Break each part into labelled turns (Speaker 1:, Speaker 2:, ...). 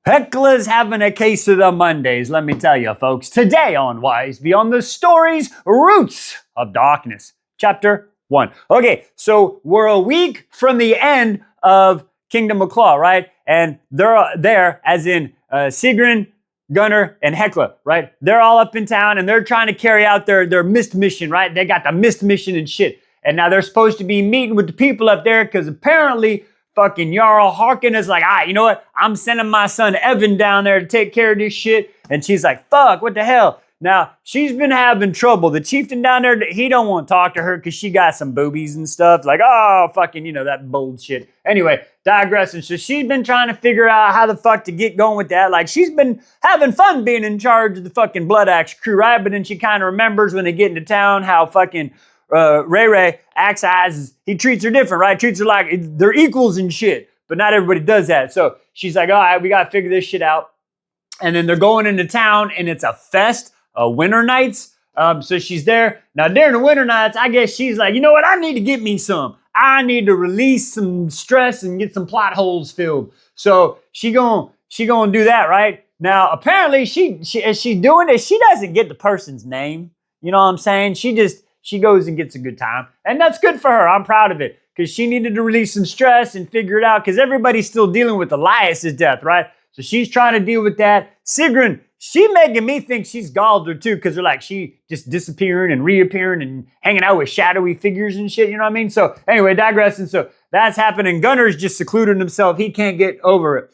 Speaker 1: Hekla's having a case of the Mondays, let me tell you, folks. Today on Wise Beyond the Stories, Roots of Darkness, Chapter 1. Okay, so we're a week from the end of Kingdom of Claw, right? And they're there, as in Sigrun, Gunnar, and Hekla, right? They're all up in town, and they're trying to carry out their mist mission, right? They got the mist mission and shit. And now they're supposed to be meeting with the people up there, because apparently fucking Jarl Harkin is like, all right, you know what? I'm sending my son Evan down there to take care of this shit. And she's like, fuck, what the hell? Now, she's been having trouble. The chieftain down there, he don't want to talk to her because she got some boobies and stuff. Like, oh, fucking, you know, that bullshit. Anyway, digressing. So she's been trying to figure out how the fuck to get going with that. Like, she's been having fun being in charge of the fucking Blood Axe crew, right? But then she kind of remembers when they get into town how fucking Ray Axe Eyes, he treats her different, right? Treats her like they're equals and shit. But not everybody does that. So she's like, all right, we got to figure this shit out. And then they're going into town, and it's a fest, winter nights. So she's there. Now, during the winter nights, I guess she's like, you know what? I need to get me some. I need to release some stress and get some plot holes filled. So she gonna do that, right? Now, apparently, as she's doing it, she doesn't get the person's name. You know what I'm saying? She goes and gets a good time. And that's good for her. I'm proud of it. Because she needed to release some stress and figure it out. Because everybody's still dealing with Elias's death, right? So she's trying to deal with that. Sigrun, she making me think she's Galder too. Because they're like, she just disappearing and reappearing and hanging out with shadowy figures and shit. You know what I mean? So anyway, digressing. So that's happening. Gunnar's just secluding himself. He can't get over it.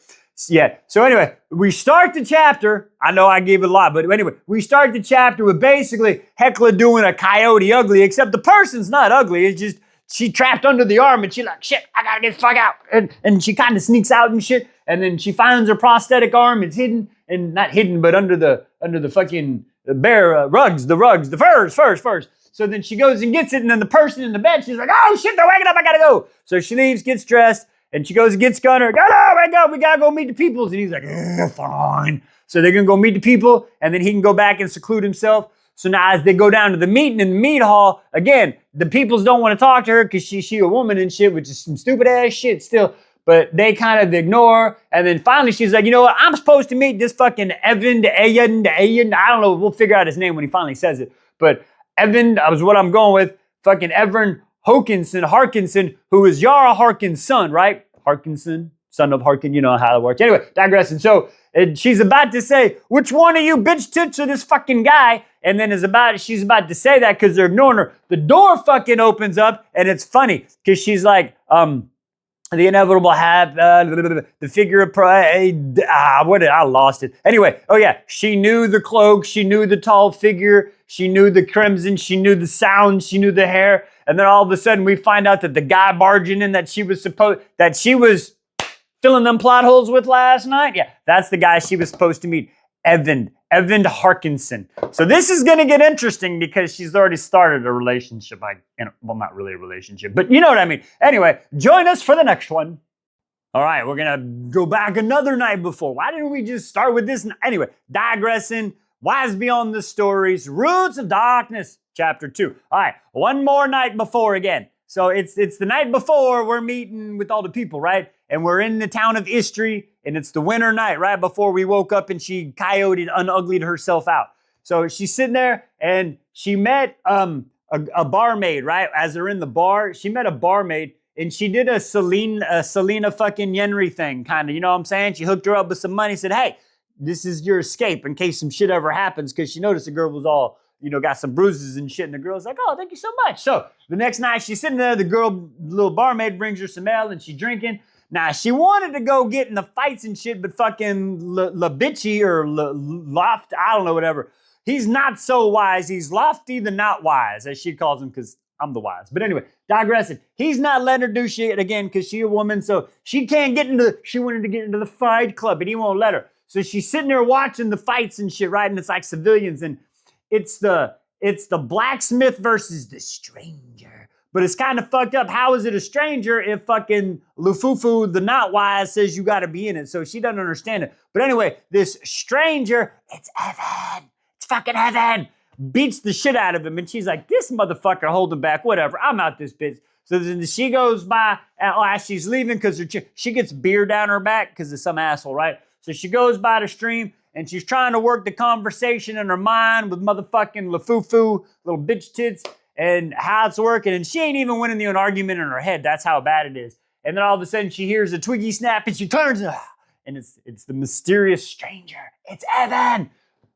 Speaker 1: Yeah. So anyway, we start the chapter. I know I gave it a lot, but anyway, we start the chapter with basically Hekla doing a coyote ugly, except the person's not ugly. It's just she trapped under the arm and she's like, shit, I gotta get the fuck out. And she kind of sneaks out and shit. And then she finds her prosthetic arm. It's hidden, and not hidden, but under the fucking bear rugs, the furs. So then she goes and gets it, and then the person in the bed, she's like, oh shit, they're waking up, I gotta go. So she leaves, gets dressed, and she goes and gets Gunnar. Gunnar, wake up, we gotta go meet the peoples. And he's like, fine. So they're gonna go meet the people, and then he can go back and seclude himself. So now as they go down to the meeting in the meat hall, again, the peoples don't want to talk to her because she a woman and shit, which is some stupid ass shit still. But they kind of ignore her. And then finally she's like, you know what? I'm supposed to meet this fucking Evan, I don't know. We'll figure out his name when he finally says it. But Evan, that was what I'm going with. Fucking Evan Harkinson, who is Yara Harkin's son, right? Harkinson, son of Harkin, you know how it works. Anyway, digressing. So she's about to say, which one of you bitch tits are this fucking guy? And then she's about to say that because they're ignoring her. The door fucking opens up, and it's funny because she's like, the inevitable the figure of pride. I lost it. Anyway, oh yeah, she knew the cloak, she knew the tall figure, she knew the crimson, she knew the sound, she knew the hair, and then all of a sudden we find out that the guy barging in that she was filling them plot holes with last night. Yeah, that's the guy she was supposed to meet, Evan Harkinson. So this is going to get interesting because she's already started a relationship. Well, not really a relationship, but you know what I mean. Anyway, join us for the next one. All right, we're going to go back another night before. Why didn't we just start with this? Anyway, digressing. Wise Beyond the Stories, Roots of Darkness, Chapter 2. All right, one more night before again. So it's the night before we're meeting with all the people, right? And we're in the town of Istri, and it's the winter night, right before we woke up, and she coyoted, unuglied herself out. So she's sitting there, and she met a barmaid, right? As they're in the bar, she met a barmaid, and she did a Selena fucking Yenri thing, kind of, you know what I'm saying? She hooked her up with some money, said, hey, this is your escape in case some shit ever happens, because she noticed the girl was all, you know, got some bruises and shit. And the girl's like, oh, thank you so much. So the next night she's sitting there, the little barmaid brings her some ale and she's drinking. Now she wanted to go get in the fights and shit, but fucking La Bitchy or Loft, I don't know, whatever. He's not so wise. He's Lofty the not wise, as she calls him, because I'm the wise. But anyway, digressing. He's not letting her do shit again because she a woman. So she can't she wanted to get into the fight club, but he won't let her. So she's sitting there watching the fights and shit, right? And it's like civilians, and it's the blacksmith versus the stranger. But it's kind of fucked up. How is it a stranger if fucking Lufufu, the not wise, says you got to be in it? So she doesn't understand it. But anyway, this stranger, it's Evan. It's fucking Evan. Beats the shit out of him. And she's like, this motherfucker holding back. Whatever. I'm out this bitch. So then she goes by as she's leaving because she gets beer down her back because of some asshole, right? So she goes by the stream and she's trying to work the conversation in her mind with motherfucking LaFufu, little bitch tits, and how it's working. And she ain't even winning an argument in her head. That's how bad it is. And then all of a sudden she hears a twiggy snap and she turns and it's the mysterious stranger. It's Evan,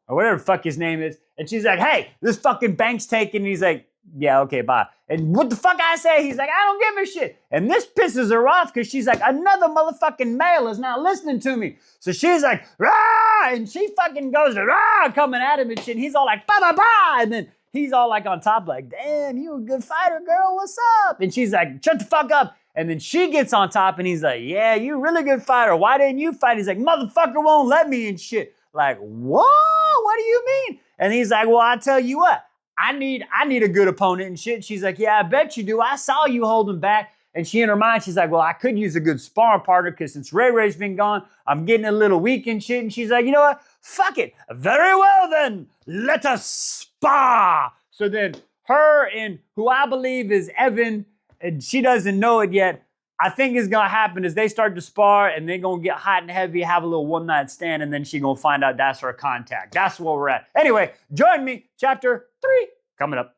Speaker 1: or whatever the fuck his name is. And she's like, hey, this fucking bank's taken. And he's like, yeah, okay, bye. And what the fuck I say? He's like, I don't give a shit. And this pisses her off because she's like, another motherfucking male is not listening to me. So she's like, rah! And she fucking goes, rah! Coming at him and shit. And he's all like, ba ba ba! And then he's all like on top, like, damn, you a good fighter, girl, what's up? And she's like, shut the fuck up. And then she gets on top and he's like, yeah, you a really good fighter. Why didn't you fight? He's like, motherfucker won't let me and shit. Like, what? What do you mean? And he's like, well, I tell you what, I need a good opponent and shit. She's like, yeah, I bet you do. I saw you holding back. And she in her mind, she's like, well, I could use a good sparring partner because since Ray Ray's been gone, I'm getting a little weak and shit. And she's like, you know what? Fuck it. Very well then. Let us spar. So then her and who I believe is Evan, and she doesn't know it yet, I think is going to happen is they start to spar and they're going to get hot and heavy, have a little one-night stand, and then she's going to find out that's her contact. That's where we're at. Anyway, join me. Chapter 3 coming up.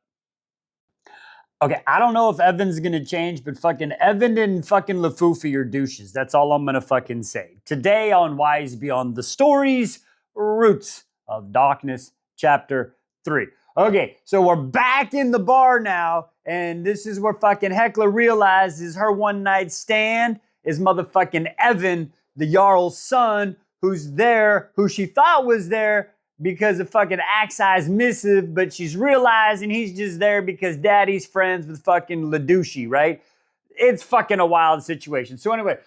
Speaker 1: Okay, I don't know if Evan's going to change, but fucking Evan and fucking LaFufi are douches. That's all I'm going to fucking say. Today on Wise Beyond the Stories, Roots of Darkness, Chapter 3. Okay, so we're back in the bar now, and this is where fucking Hecla realizes her one-night stand is motherfucking Evan, the Jarl's son, who's there, who she thought was there because of fucking Axai's missive, but she's realizing he's just there because daddy's friends with fucking Ladushi, right? It's fucking a wild situation. So anyway,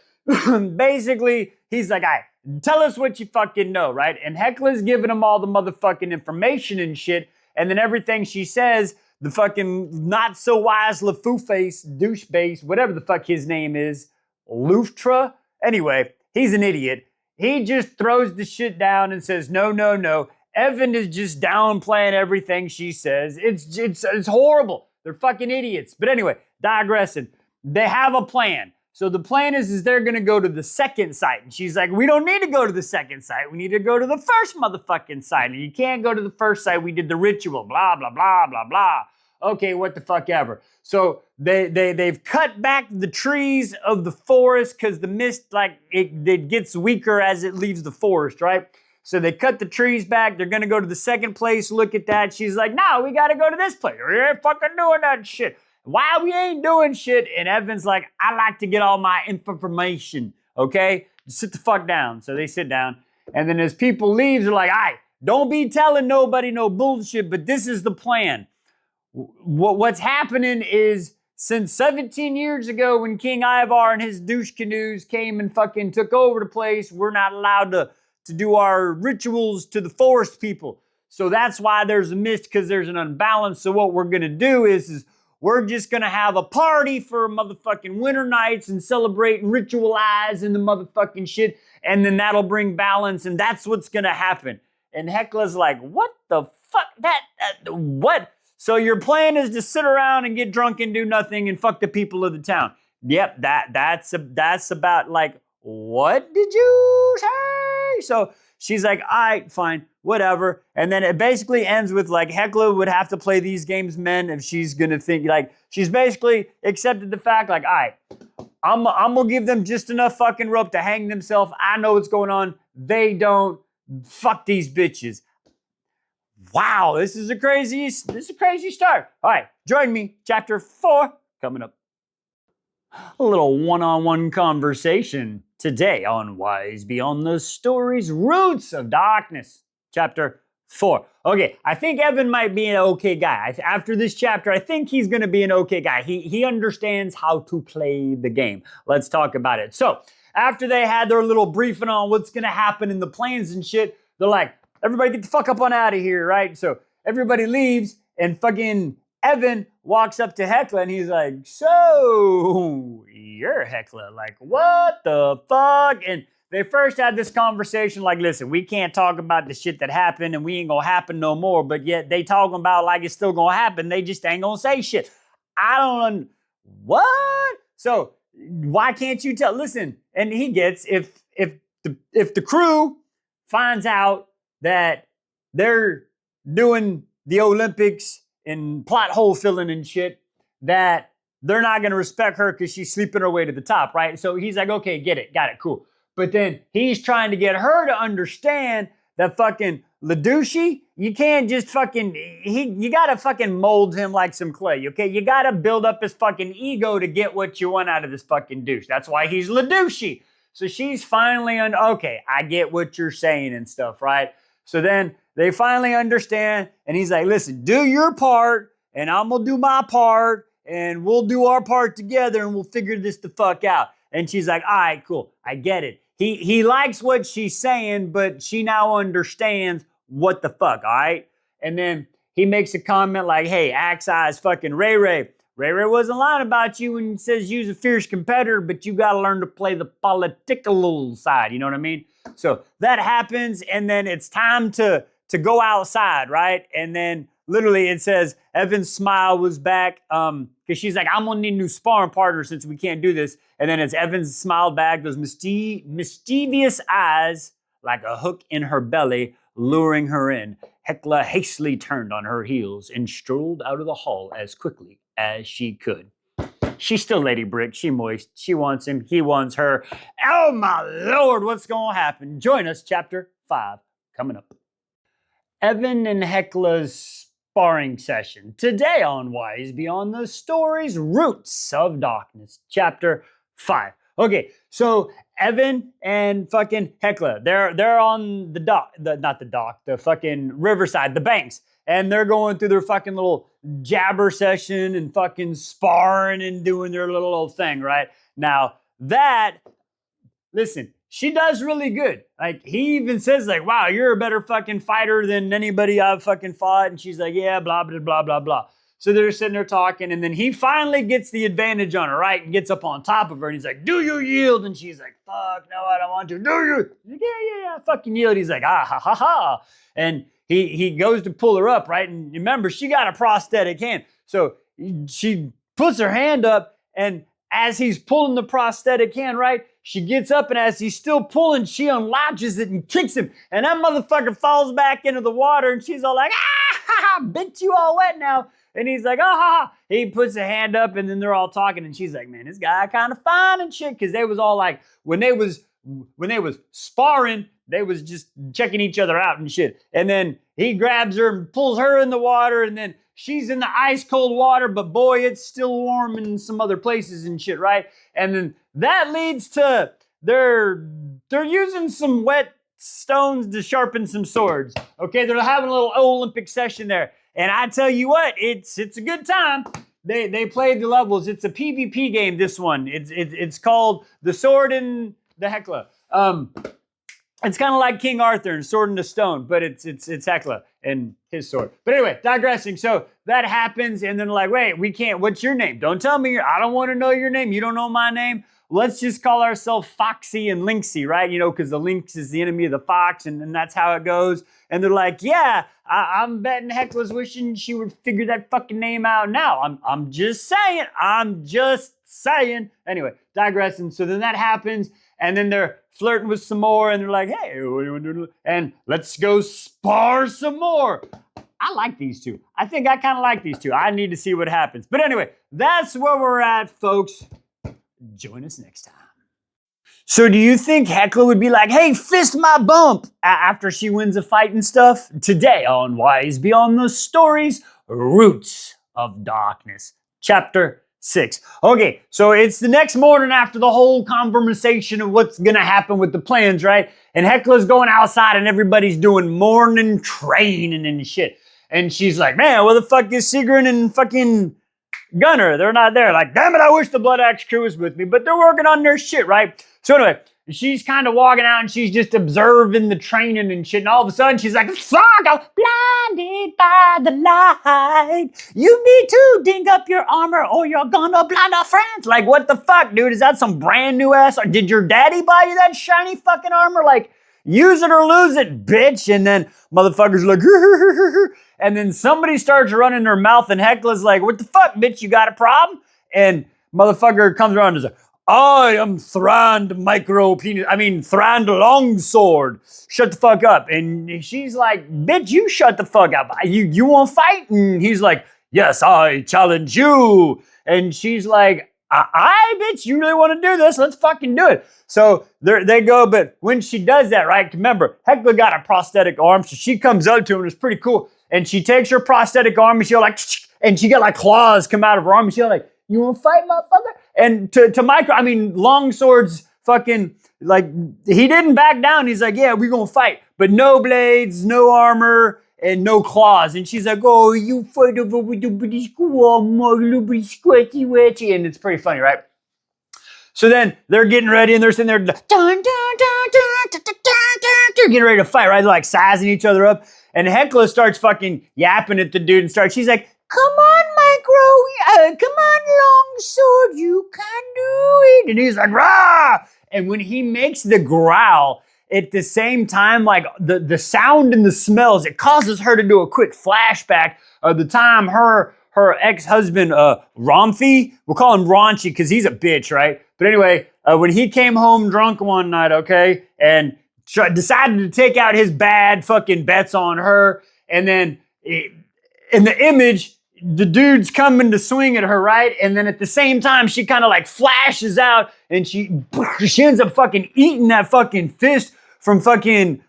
Speaker 1: basically, he's like, all right, tell us what you fucking know, right? And Hecla's giving him all the motherfucking information and shit. And then everything she says, the fucking not so wise LaFu-face, douche-base, whatever the fuck his name is, Luftra. Anyway, he's an idiot. He just throws the shit down and says, no, no, no. Evan is just downplaying everything she says. It's horrible. They're fucking idiots. But anyway, digressing. They have a plan. So the plan is they're going to go to the second site. And she's like, we don't need to go to the second site. We need to go to the first motherfucking site. And you can't go to the first site. We did the ritual, blah, blah, blah, blah, blah. Okay, what the fuck ever. So they've cut back the trees of the forest because the mist, like, it gets weaker as it leaves the forest, right? So they cut the trees back. They're going to go to the second place. Look at that. She's like, no, we got to go to this place. We ain't fucking doing that shit. Why we ain't doing shit? And Evan's like, I like to get all my information, okay? Sit the fuck down. So they sit down. And then as people leave, they're like, all right, don't be telling nobody no bullshit, but this is the plan. What's happening is since 17 years ago when King Ivar and his douche canoes came and fucking took over the place, we're not allowed to do our rituals to the forest people. So that's why there's a mist, because there's an unbalance. So what we're going to do is we're just going to have a party for motherfucking winter nights and celebrate and ritualize and the motherfucking shit. And then that'll bring balance. And that's what's going to happen. And Hecla's like, what the fuck? What? So your plan is to sit around and get drunk and do nothing and fuck the people of the town. Yep, that's about like, what did you say? So she's like, all right, fine, whatever. And then it basically ends with like Hecla would have to play these games men if she's going to think like, she's basically accepted the fact like, all right, I'm going to give them just enough fucking rope to hang themselves. I know what's going on. They don't. Fuck these bitches. Wow, this is a crazy start. All right, join me. Chapter 4 coming up. A little one-on-one conversation today on Wise Beyond the Stories, Roots of Darkness, Chapter 4. Okay, I think Evan might be an okay guy. After this chapter, I think he's going to be an okay guy. He understands how to play the game. Let's talk about it. So, after they had their little briefing on what's going to happen in the plans and shit, they're like, everybody get the fuck up on out of here, right? So, everybody leaves, and fucking Evan walks up to Hecla and he's like, so, you're Hecla. Like, what the fuck? And they first had this conversation like, listen, we can't talk about the shit that happened and we ain't gonna happen no more. But yet they talking about like it's still gonna happen. They just ain't gonna say shit. I don't, what? So, why can't you tell? Listen, and he gets, if if the crew finds out that they're doing the Olympics and plot hole filling and shit, that they're not going to respect her because she's sleeping her way to the top, right? So he's like, okay, get it, got it, cool. But then he's trying to get her to understand that fucking Ladushi, you can't just fucking, you gotta fucking mold him like some clay, okay? You gotta build up his fucking ego to get what you want out of this fucking douche. That's why he's Ladushi. So she's finally okay, I get what you're saying and stuff, right? So then they finally understand, and he's like, listen, do your part, and I'm gonna do my part, and we'll do our part together, and we'll figure this the fuck out. And she's like, all right, cool, I get it. He likes what she's saying, but she now understands what the fuck, all right? And then he makes a comment like, hey, Axe Eyes fucking Ray Ray. Ray Ray wasn't lying about you when he says you're a fierce competitor, but you got to learn to play the political side, you know what I mean? So that happens, and then it's time to go outside, right? And then literally it says Evan's smile was back because she's like, I'm going to need a new sparring partner since we can't do this. And then it's Evan's smile back, those mischievous eyes like a hook in her belly, luring her in. Hecla hastily turned on her heels and strolled out of the hall as quickly as she could. She's still Lady Brick. She moist. She wants him. He wants her. Oh, my Lord, what's going to happen? Join us, Chapter 5, coming up. Evan and Hecla's sparring session. Today on Wise Beyond the Stories, Roots of Darkness, Chapter 5. Okay, so Evan and fucking Hecla, they're on the dock, the fucking riverside, the banks, and they're going through their fucking little jabber session and fucking sparring and doing their little old thing, right? Now, listen, she does really good. Like, he even says, like, wow, you're a better fucking fighter than anybody I've fucking fought. And she's like, yeah, blah, blah, blah, blah, blah. So they're sitting there talking, and then he finally gets the advantage on her, right? And gets up on top of her, and he's like, do you yield? And she's like, fuck, no, I don't want to. Do you? Yeah, fucking yield. He's like, ah, ha, ha, ha. And he goes to pull her up, right? And remember, she got a prosthetic hand. So she puts her hand up, and as he's pulling the prosthetic hand, right, she gets up, and as he's still pulling, she unlatches it and kicks him. And that motherfucker falls back into the water, and she's all like, ah, ha, ha, bitch, you all wet now. And he's like, oh, ha, ha. He puts a hand up, and then they're all talking, and she's like, man, this guy kind of fine and shit. Because they was all like, when they was sparring, they was just checking each other out and shit. And then he grabs her and pulls her in the water, and then she's in the ice cold water, but boy, it's still warm in some other places and shit, right? And then that leads to they're using some wet stones to sharpen some swords. Okay, they're having a little Olympic session there. And I tell you what, it's a good time. They played the levels. It's a PvP game, this one. It's called The Sword and the Hecla. It's kind of like King Arthur and Sword and the Stone, but it's Hecla and his sword. But anyway, digressing. So that happens, and then like, wait, we can't. What's your name? Don't tell me. I don't want to know your name. You don't know my name. Let's just call ourselves Foxy and Lynxy, right? You know, because the lynx is the enemy of the fox, and that's how it goes. And they're like, yeah, I'm betting Hecla's wishing she would figure that fucking name out now. I'm just saying. I'm just saying. Anyway, digressing. So then that happens, and then they're flirting with some more, and they're like, hey, what do you want to do? And let's go spar some more. I like these two. I think I kind of like these two. I need to see what happens. But anyway, that's where we're at, folks. Join us next time. So do you think Hecla would be like, hey, fist my bump after she wins a fight and stuff? Today on Wise Beyond the Stories, Roots of Darkness, Chapter 6. Okay, so it's the next morning after the whole conversation of what's going to happen with the plans, right? And Hecla's going outside and everybody's doing morning training and shit. And she's like, man, where the fuck is Sigrun and fucking Gunner? They're not there. Like, damn it, I wish the Blood Axe crew was with me, but they're working on their shit, right? So anyway, she's kind of walking out and she's just observing the training and shit. And all of a sudden she's like, fuck, I'm blinded by the light. You need to ding up your armor or you're gonna blind our friends. Like, what the fuck, dude? Is that some brand new ass? Or did your daddy buy you that shiny fucking armor? Like, use it or lose it, bitch. And then motherfuckers like, and then somebody starts running their mouth and Hecla's like, what the fuck, bitch? You got a problem? And motherfucker comes around and is like, I am Thrand Thrand Longsword. Shut the fuck up. And she's like, bitch, you shut the fuck up. You want to fight? And he's like, yes, I challenge you. And she's like, bitch, you really want to do this? Let's fucking do it. So they go, but when she does that, right, remember, Hecla got a prosthetic arm, so she comes up to him, and it's pretty cool. And she takes her prosthetic arm, and she'll like, and she got like claws come out of her arm, and she'll like, you want to fight, motherfucker? And to Micro, Longsword's fucking, like, he didn't back down. He's like, yeah, we're going to fight. But no blades, no armor, and no claws. And she's like, oh, you fight over with the bitty squam, little bitty squatchy wetchy. And it's pretty funny, right? So then they're getting ready, and they're sitting there, getting ready to fight, right? They're like sizing each other up. And Hecla starts fucking yapping at the dude and she's like, come on, Micro, come on, Longsword, you can do it. And he's like, rah! And when he makes the growl, at the same time, like the sound and the smells, it causes her to do a quick flashback of the time her ex-husband, Romfy, we'll call him Raunchy because he's a bitch, right? But anyway, when he came home drunk one night, okay, and decided to take out his bad fucking bets on her, and then in the image, the dude's coming to swing at her, right? And then at the same time, she kind of like flashes out, and she ends up fucking eating that fucking fist from fucking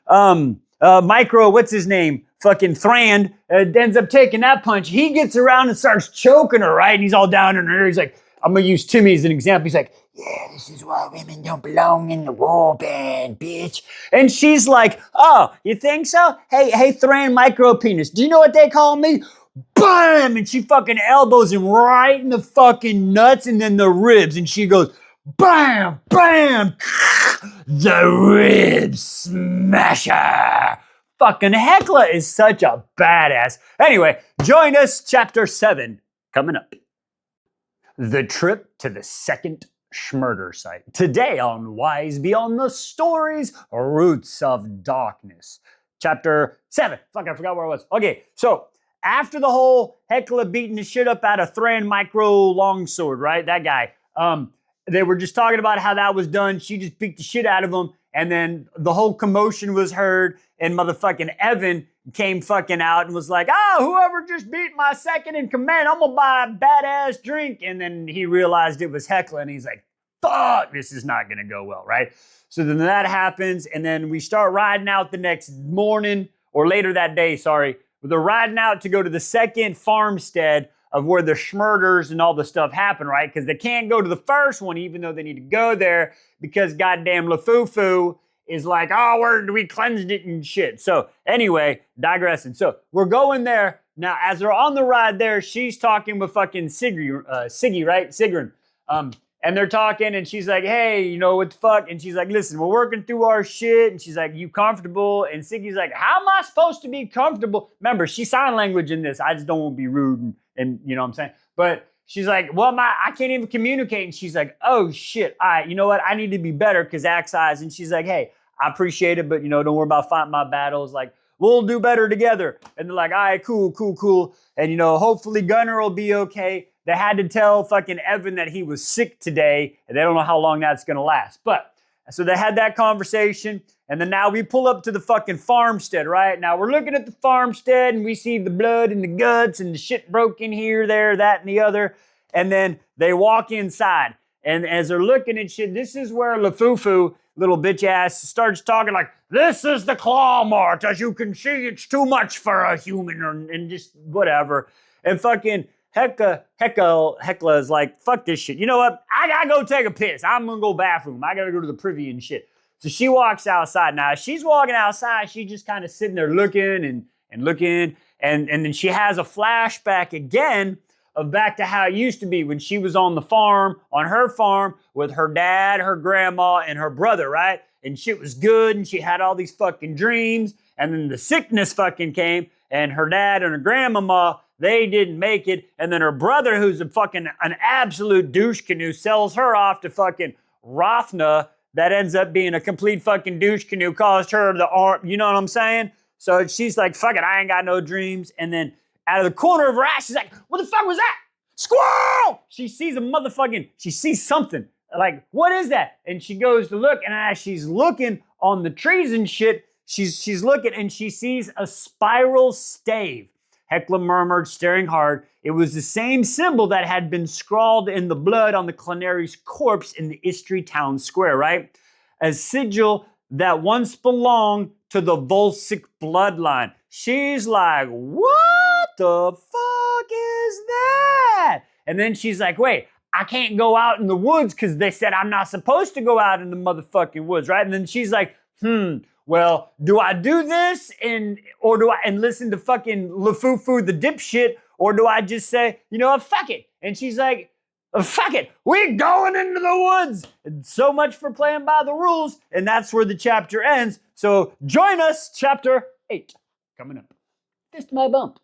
Speaker 1: Micro, what's his name? Fucking Thrand, ends up taking that punch. He gets around and starts choking her, right? And he's all down in her ear. He's like, I'm gonna use Timmy as an example. He's like, yeah, this is why women don't belong in the war band, bitch. And she's like, oh, you think so? Hey, Thrand Micro Penis, do you know what they call me? Bam! And she fucking elbows him right in the fucking nuts and then the ribs. And she goes, bam, bam, the rib smasher. Fucking Hecla is such a badass. Anyway, join us, chapter 7, coming up. The trip to the second Schmurder site. Today on Wise Beyond the Stories, Roots of Darkness. Chapter 7. Fuck, I forgot where I was. Okay, so after the whole Hecla beating the shit up out of Thrand Micro Longsword, right? That guy. They were just talking about how that was done. She just beat the shit out of him. And then the whole commotion was heard, and motherfucking Evan came fucking out and was like, whoever just beat my second in command, I'm gonna buy a badass drink. And then he realized it was Hecla, and he's like, fuck, this is not gonna go well, right? So then that happens, and then we start riding out the next morning, or later that day, sorry. They're riding out to go to the second farmstead of where the Schmurders and all the stuff happen, right? Because they can't go to the first one, even though they need to go there, because goddamn LaFufu is like, we cleansed it and shit. So anyway, digressing. So we're going there. Now, as they're on the ride there, she's talking with fucking Siggy, right? Sigrun. And they're talking, and she's like, hey, you know, what the fuck? And she's like, listen, we're working through our shit. And she's like, you comfortable? And Siggy's like, how am I supposed to be comfortable? Remember, she's sign language in this. I just don't want to be rude and you know what I'm saying? But she's like, well, I can't even communicate. And she's like, oh, shit. All right, you know what? I need to be better because axe eyes. And she's like, hey, I appreciate it, but, you know, don't worry about fighting my battles. Like, we'll do better together. And they're like, all right, cool. And, you know, hopefully Gunnar will be okay. They had to tell fucking Evan that he was sick today, and they don't know how long that's going to last. But, so they had that conversation, and then now we pull up to the fucking farmstead, right? Now we're looking at the farmstead, and we see the blood and the guts and the shit broken here, there, that, and the other. And then they walk inside, and as they're looking at shit, this is where LaFufu, little bitch ass, starts talking like, this is the claw mart. As you can see, it's too much for a human, and just whatever. And fucking Hecla is like, fuck this shit. You know what? I gotta go take a piss. I'm gonna go bathroom. I gotta go to the privy and shit. So she walks outside. Now, as she's walking outside, she's just kind of sitting there looking and looking. And then she has a flashback again of back to how it used to be when she was on the farm, on her farm, with her dad, her grandma, and her brother, right? And shit was good, and she had all these fucking dreams. And then the sickness fucking came, and her dad and her grandmama, they didn't make it. And then her brother, who's an absolute douche canoe, sells her off to fucking Rothna. That ends up being a complete fucking douche canoe, caused her the arm, you know what I'm saying? So she's like, fuck it, I ain't got no dreams. And then out of the corner of her eye, she's like, what the fuck was that? Squirrel! She sees something like, what is that? And she goes to look, and as she's looking on the trees and shit, she's looking and she sees a spiral stave. Hecla murmured, staring hard. It was the same symbol that had been scrawled in the blood on the Cloneri's corpse in the Istri town square, right? A sigil that once belonged to the Volsic bloodline. She's like, what the fuck is that? And then she's like, wait, I can't go out in the woods because they said I'm not supposed to go out in the motherfucking woods, right? And then she's like, well, do I do this and listen to fucking Lafufu the dipshit, or do I just say, you know what, fuck it? And she's like, fuck it, we're going into the woods. And so much for playing by the rules, and that's where the chapter ends. So join us, chapter 8, coming up. Fist my bump.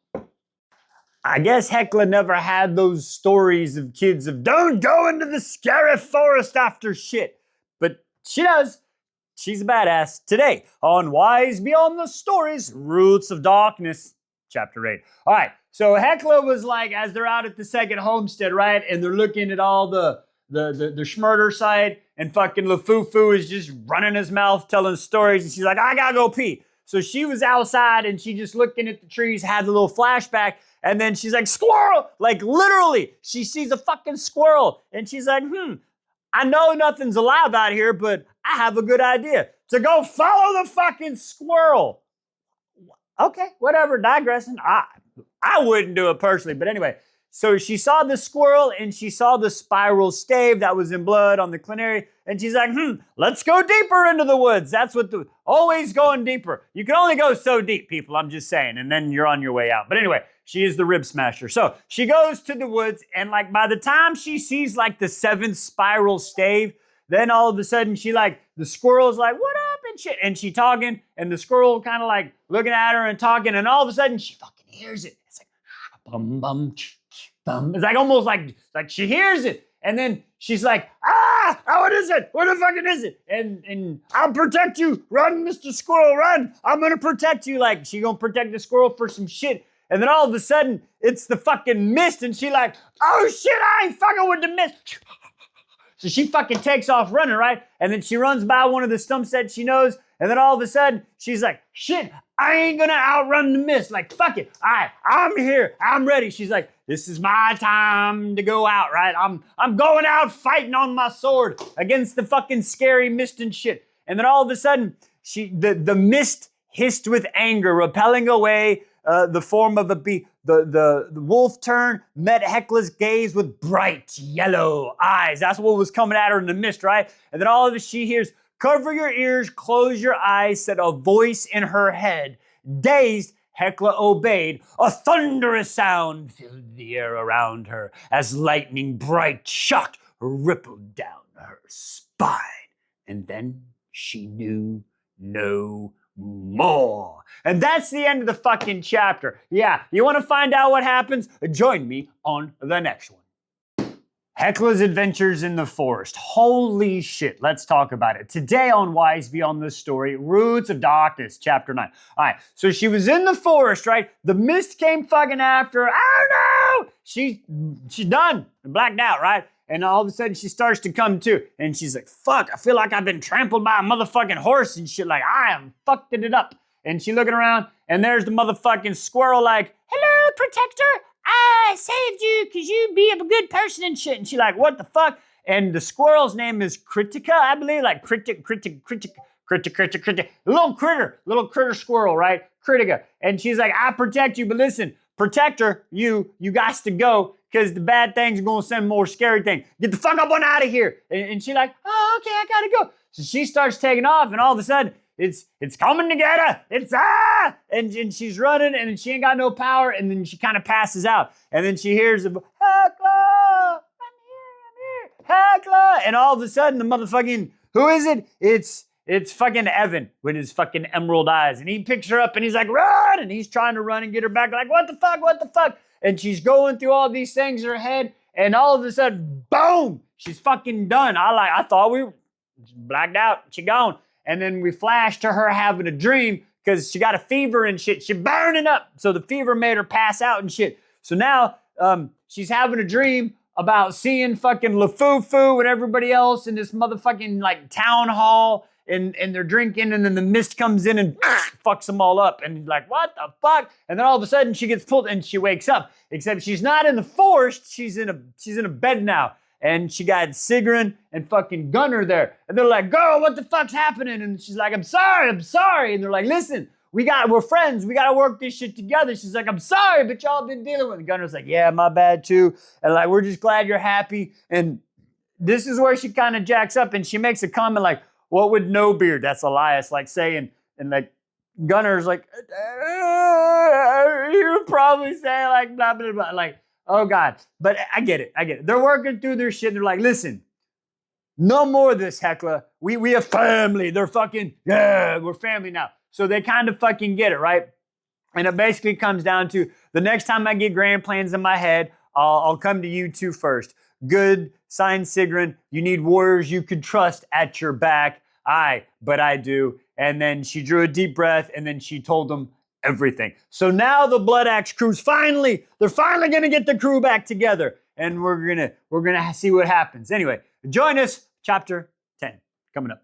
Speaker 1: I guess Hecla never had those stories of kids of don't go into the scary forest after shit, but she does. She's a badass. Today on Wise Beyond the Stories, Roots of Darkness, Chapter 8. All right, so Hecla was like, as they're out at the second homestead, right, and they're looking at all the schmurder side, and fucking Lafufu is just running his mouth telling stories, and she's like, I gotta go pee. So she was outside, and she just looking at the trees, had a little flashback, and then she's like, squirrel! Like, literally, she sees a fucking squirrel, and she's like, I know nothing's alive out here, but I have a good idea. To go follow the fucking squirrel. Okay, whatever, digressing. I wouldn't do it personally, but anyway. So she saw the squirrel and she saw the spiral stave that was in blood on the Cloneri, and she's like, let's go deeper into the woods. That's what always going deeper. You can only go so deep, people, I'm just saying, and then you're on your way out. But anyway, she is the rib smasher. So she goes to the woods, and like by the time she sees like the 7th spiral stave, then all of a sudden the squirrel's like, what up and shit, and she talking, and the squirrel kind of like looking at her and talking, and all of a sudden she fucking hears it. It's like, bum bum bum. It's like almost like she hears it, and then she's like, what is it? What the fucking is it? And I'll protect you. Run, Mr. Squirrel, run. I'm gonna protect you. Like, she gonna protect the squirrel for some shit. And then all of a sudden, it's the fucking mist, and she like, oh shit, I ain't fucking with the mist. So she fucking takes off running, right? And then she runs by one of the stumps that she knows, and then all of a sudden, she's like, shit, I ain't gonna outrun the mist. Like, fuck it. All right, I'm here. I'm ready. She's like, this is my time to go out, right? I'm going out fighting on my sword against the fucking scary mist and shit. And then all of a sudden, the mist hissed with anger, repelling away the form of a bee. The wolf turned, met Hecla's gaze with bright yellow eyes. That's what was coming at her in the mist, right? And then all of a sudden she hears, cover your ears, close your eyes, said a voice in her head. Dazed, Hecla obeyed. A thunderous sound filled the air around her as lightning bright shock rippled down her spine. And then she knew no more. And that's the end of the fucking chapter. Yeah, you want to find out what happens? Join me on the next one. Hecla's adventures in the forest. Holy shit, let's talk about it. Today on Wise Beyond the Story, Roots of Darkness, chapter 9. All right, so she was in the forest, right? The mist came fucking after her. Oh no! She's done and blacked out, right? And all of a sudden she starts to come to, and she's like, fuck, I feel like I've been trampled by a motherfucking horse and shit. Like, I am fucking it up. And she looking around, and there's the motherfucking squirrel like, hello, protector. I saved you because you be a good person and shit. And she like, what the fuck? And the squirrel's name is Critica, I believe, like critic. Little critter squirrel, right? Critica. And she's like, I protect you, but listen, protector, you got to go because the bad things are going to send more scary things. Get the fuck up on out of here. And she like, oh, okay, I gotta go. So she starts taking off, and all of a sudden, it's coming together. It's and she's running, and she ain't got no power, and then she kind of passes out. And then she hears Hecla, I'm here, Hecla. And all of a sudden, the motherfucking, who is it? It's fucking Evan with his fucking emerald eyes. And he picks her up and he's like, run! And he's trying to run and get her back, like, what the fuck? And she's going through all these things in her head, and all of a sudden, boom! She's fucking done. I thought we were blacked out. She gone. And then we flash to her having a dream because she got a fever and shit. She burning up. So the fever made her pass out and shit. So now she's having a dream about seeing fucking LaFufu and everybody else in this motherfucking like town hall, and they're drinking, and then the mist comes in and fucks them all up, and like, what the fuck? And then all of a sudden she gets pulled and she wakes up, except she's not in the forest, she's in a bed now. And she got Sigrun and fucking Gunnar there. And they're like, girl, what the fuck's happening? And she's like, I'm sorry. And they're like, listen, we're friends. We got to work this shit together. She's like, I'm sorry, but y'all been dealing with it. Gunnar's like, yeah, my bad too. And like, we're just glad you're happy. And this is where she kind of jacks up and she makes a comment like, what would no beard? That's Elias like saying, and like Gunnar's like, you would probably say like blah, blah, blah. Like, oh God. But I get it. They're working through their shit. They're like, listen, no more of this, Hekla. We have family. They're fucking, yeah, we're family now. So they kind of fucking get it, right? And it basically comes down to the next time I get grand plans in my head, I'll come to you two first. Good, signed Sigrun. You need warriors you could trust at your back. Aye, but I do. And then she drew a deep breath and then she told them everything. So now the Blood Axe crew's they're finally gonna get the crew back together. And we're gonna see what happens. Anyway, join us, chapter 10, coming up.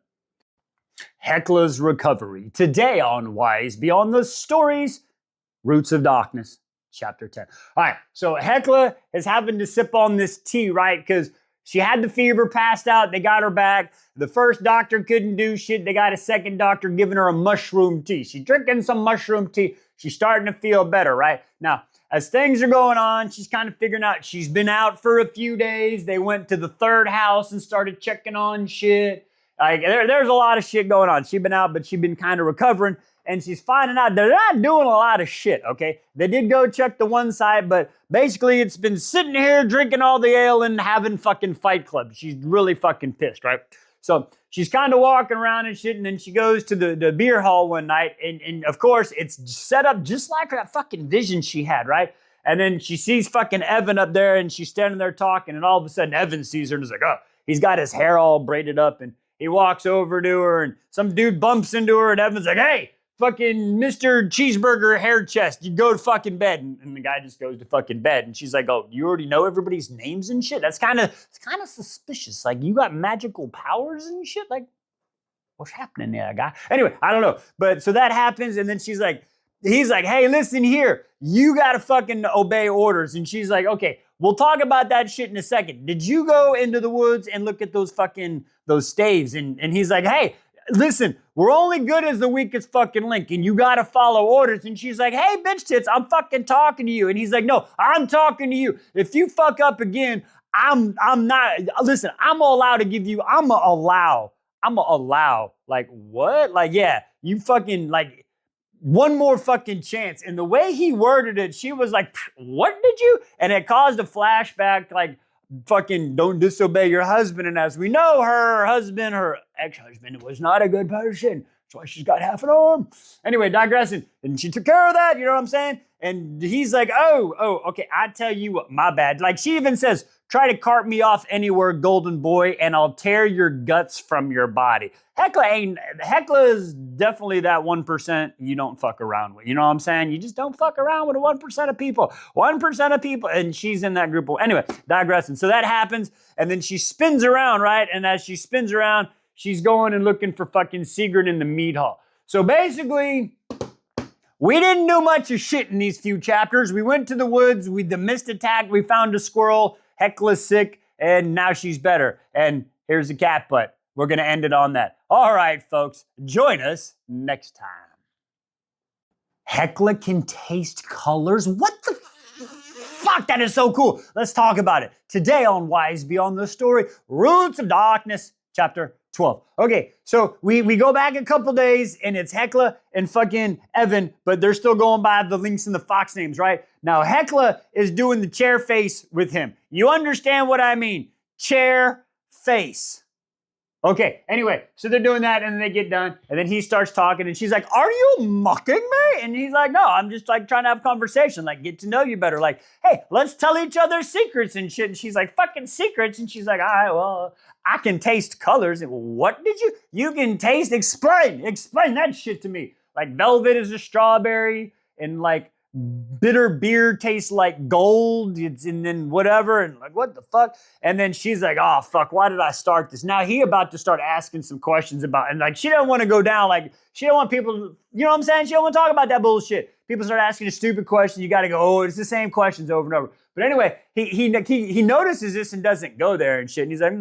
Speaker 1: Hekla's recovery. Today on Wise Beyond the Stories, Roots of Darkness, chapter 10. All right, so Hekla is having to sip on this tea, right? Because she had the fever, passed out, they got her back. The first doctor couldn't do shit. They got a second doctor giving her a mushroom tea. She's drinking some mushroom tea. She's starting to feel better, right? Now, as things are going on, she's kind of figuring out she's been out for a few days. They went to the third house and started checking on shit. Like, there's a lot of shit going on. She's been out, but she's been kind of recovering. And she's finding out they're not doing a lot of shit, okay? They did go check the one side, but basically it's been sitting here drinking all the ale and having fucking Fight Club. She's really fucking pissed, right? So she's kind of walking around and shit, and then she goes to the beer hall one night, and of course, it's set up just like that fucking vision she had, right? And then she sees fucking Evan up there, and she's standing there talking, and all of a sudden, Evan sees her and is like, oh, he's got his hair all braided up, and he walks over to her, and some dude bumps into her, and Evan's like, hey, fucking Mr. Cheeseburger hair chest, you go to fucking bed. And the guy just goes to fucking bed. And she's like, oh, you already know everybody's names and shit? It's kind of suspicious. Like, you got magical powers and shit? Like, what's happening there, guy? Anyway, I don't know. But so that happens. And then he's like, hey, listen here. You got to fucking obey orders. And she's like, okay, we'll talk about that shit in a second. Did you go into the woods and look at those staves? And he's like, hey, listen, we're only good as the weakest fucking link, and you gotta follow orders. And she's like, hey, bitch tits, I'm fucking talking to you. And he's like, no, I'm talking to you. If you fuck up again, I'm not, listen, I'm allowed to give you, I'm allow. Like, what? Like, yeah, you fucking, like, one more fucking chance. And the way he worded it, she was like, what did you? And it caused a flashback, like, fucking don't disobey your husband. And as we know, her ex-husband was not a good person. That's why she's got half an arm. Anyway, digressing. And she took care of that, you know what I'm saying? And he's like, oh, okay, I tell you what, my bad. Like, she even says, try to cart me off anywhere, golden boy, and I'll tear your guts from your body. Hekla is definitely that 1% you don't fuck around with. You know what I'm saying? You just don't fuck around with 1% of people. 1% of people, and she's in that group. Anyway, digressing. So that happens, and then she spins around, right? And as she spins around, she's going and looking for fucking Sigurd in the mead hall. So basically, we didn't do much of shit in these few chapters. We went to the woods, the mist attacked, we found a squirrel, Hekla's sick, and now she's better. And here's a cat butt. We're going to end it on that. All right, folks, join us next time. Hekla can taste colors? What the fuck? That is so cool. Let's talk about it. Today on Wise Beyond the Story, Roots of Darkness, chapter 12. Okay, so we go back a couple days, and it's Hekla and fucking Evan, but they're still going by the Lynx and the Fox names, right? Now, Hekla is doing the chair face with him. You understand what I mean? Chair face. Okay, anyway, so they're doing that, and then they get done, and then he starts talking, and she's like, are you mocking me? And he's like, no, I'm just like trying to have a conversation, like get to know you better, like, hey, let's tell each other secrets and shit. And she's like, fucking secrets? And she's like, all right, well, I can taste colors. And what did you can taste? Explain that shit to me. Like velvet is a strawberry, and like bitter beer tastes like gold, and then whatever, and like, what the fuck? And then she's like, oh, fuck, why did I start this? Now he about to start asking some questions about, and like, she doesn't want to go down, like, she don't want people to, you know what I'm saying? She don't want to talk about that bullshit. People start asking a stupid question, you got to go, oh, it's the same questions over and over. But anyway, he notices this and doesn't go there and shit, and he's like,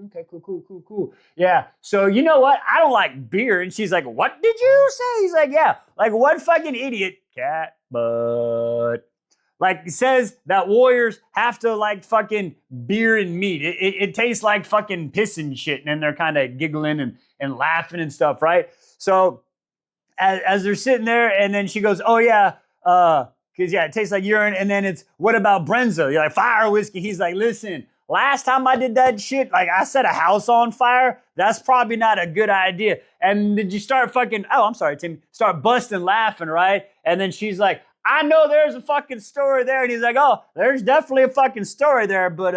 Speaker 1: okay, cool. Yeah, so you know what? I don't like beer. And she's like, what did you say? He's like, yeah, like what fucking idiot, cat butt, like says that warriors have to like fucking beer and meat. It tastes like fucking piss and shit. And then they're kind of giggling and laughing and stuff, right? So as they're sitting there, and then she goes, oh yeah, because yeah, it tastes like urine. And then it's, what about Brenza? You're like, fire whiskey. He's like, listen, last time I did that shit, like I set a house on fire, that's probably not a good idea. And did you start fucking, oh, I'm sorry, Tim, start busting laughing, right? And then she's like, I know there's a fucking story there. And he's like, oh, there's definitely a fucking story there. But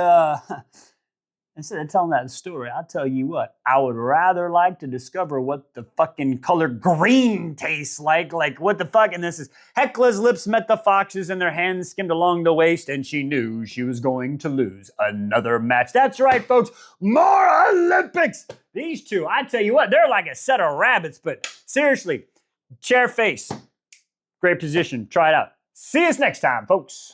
Speaker 1: instead of telling that story, I'll tell you what, I would rather like to discover what the fucking color green tastes like what the fuck? And this is, Hekla's lips met the fox's and their hands skimmed along the waist, and she knew she was going to lose another match. That's right, folks, more Olympics. These two, I tell you what, they're like a set of rabbits, but seriously, chair face, great position, try it out. See us next time, folks.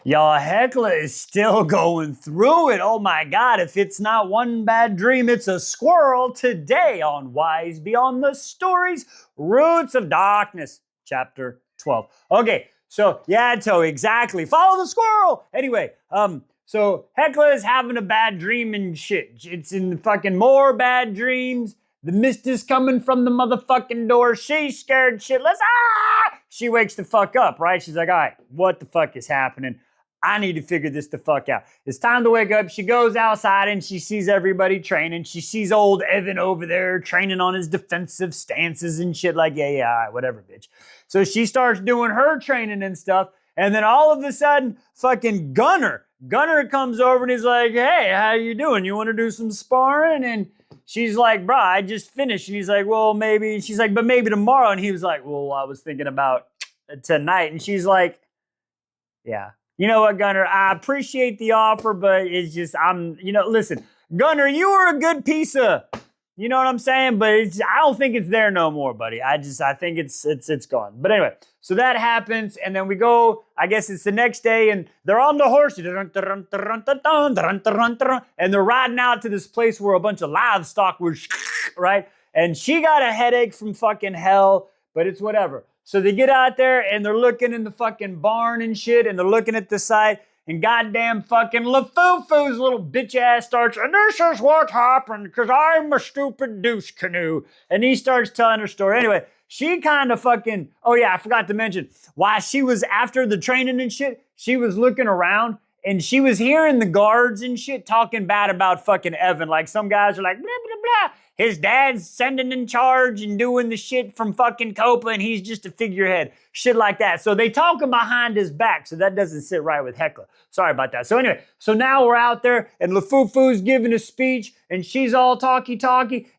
Speaker 1: Y'all, Hekla is still going through it. Oh my God, if it's not one bad dream, it's a squirrel today on Wise Beyond the Stories, Roots of Darkness, chapter 12. Okay, so yeah, Toe, exactly. Follow the squirrel. Anyway, so Hekla is having a bad dream and shit. It's in fucking more bad dreams. The mist is coming from the motherfucking door. She's scared shitless. Ah! She wakes the fuck up, right? She's like, all right, what the fuck is happening? I need to figure this the fuck out. It's time to wake up. She goes outside and she sees everybody training. She sees old Evan over there training on his defensive stances and shit like, yeah, all right, whatever, bitch. So she starts doing her training and stuff. And then all of a sudden, fucking Gunner comes over and he's like, hey, how you doing? You want to do some sparring? And she's like, bro, I just finished. And he's like, well, maybe. And she's like, but maybe tomorrow. And he was like, well, I was thinking about tonight. And she's like, yeah. You know what, Gunner, I appreciate the offer, but it's just, listen, Gunner, you were a good piece of, you know what I'm saying? But I don't think it's there no more, buddy. I think it's gone. But anyway, so that happens, and then we go, I guess it's the next day, and they're on the horse, and they're riding out to this place where a bunch of livestock was, right? And she got a headache from fucking hell, but it's whatever. So they get out there and they're looking in the fucking barn and shit, and they're looking at the site, and goddamn fucking LaFufu's little bitch ass starts, and this is what happened because I'm a stupid douche canoe. And he starts telling her story. Anyway, she kind of fucking, oh yeah, I forgot to mention, while she was after the training and shit, she was looking around and she was hearing the guards and shit talking bad about fucking Evan. Like some guys are like, blah, blah, blah. His dad's sending in charge and doing the shit from fucking Copa, and he's just a figurehead. Shit like that. So they talking behind his back, so that doesn't sit right with Hekla. Sorry about that. So anyway, so now we're out there, and LaFufu's giving a speech, and she's all talky,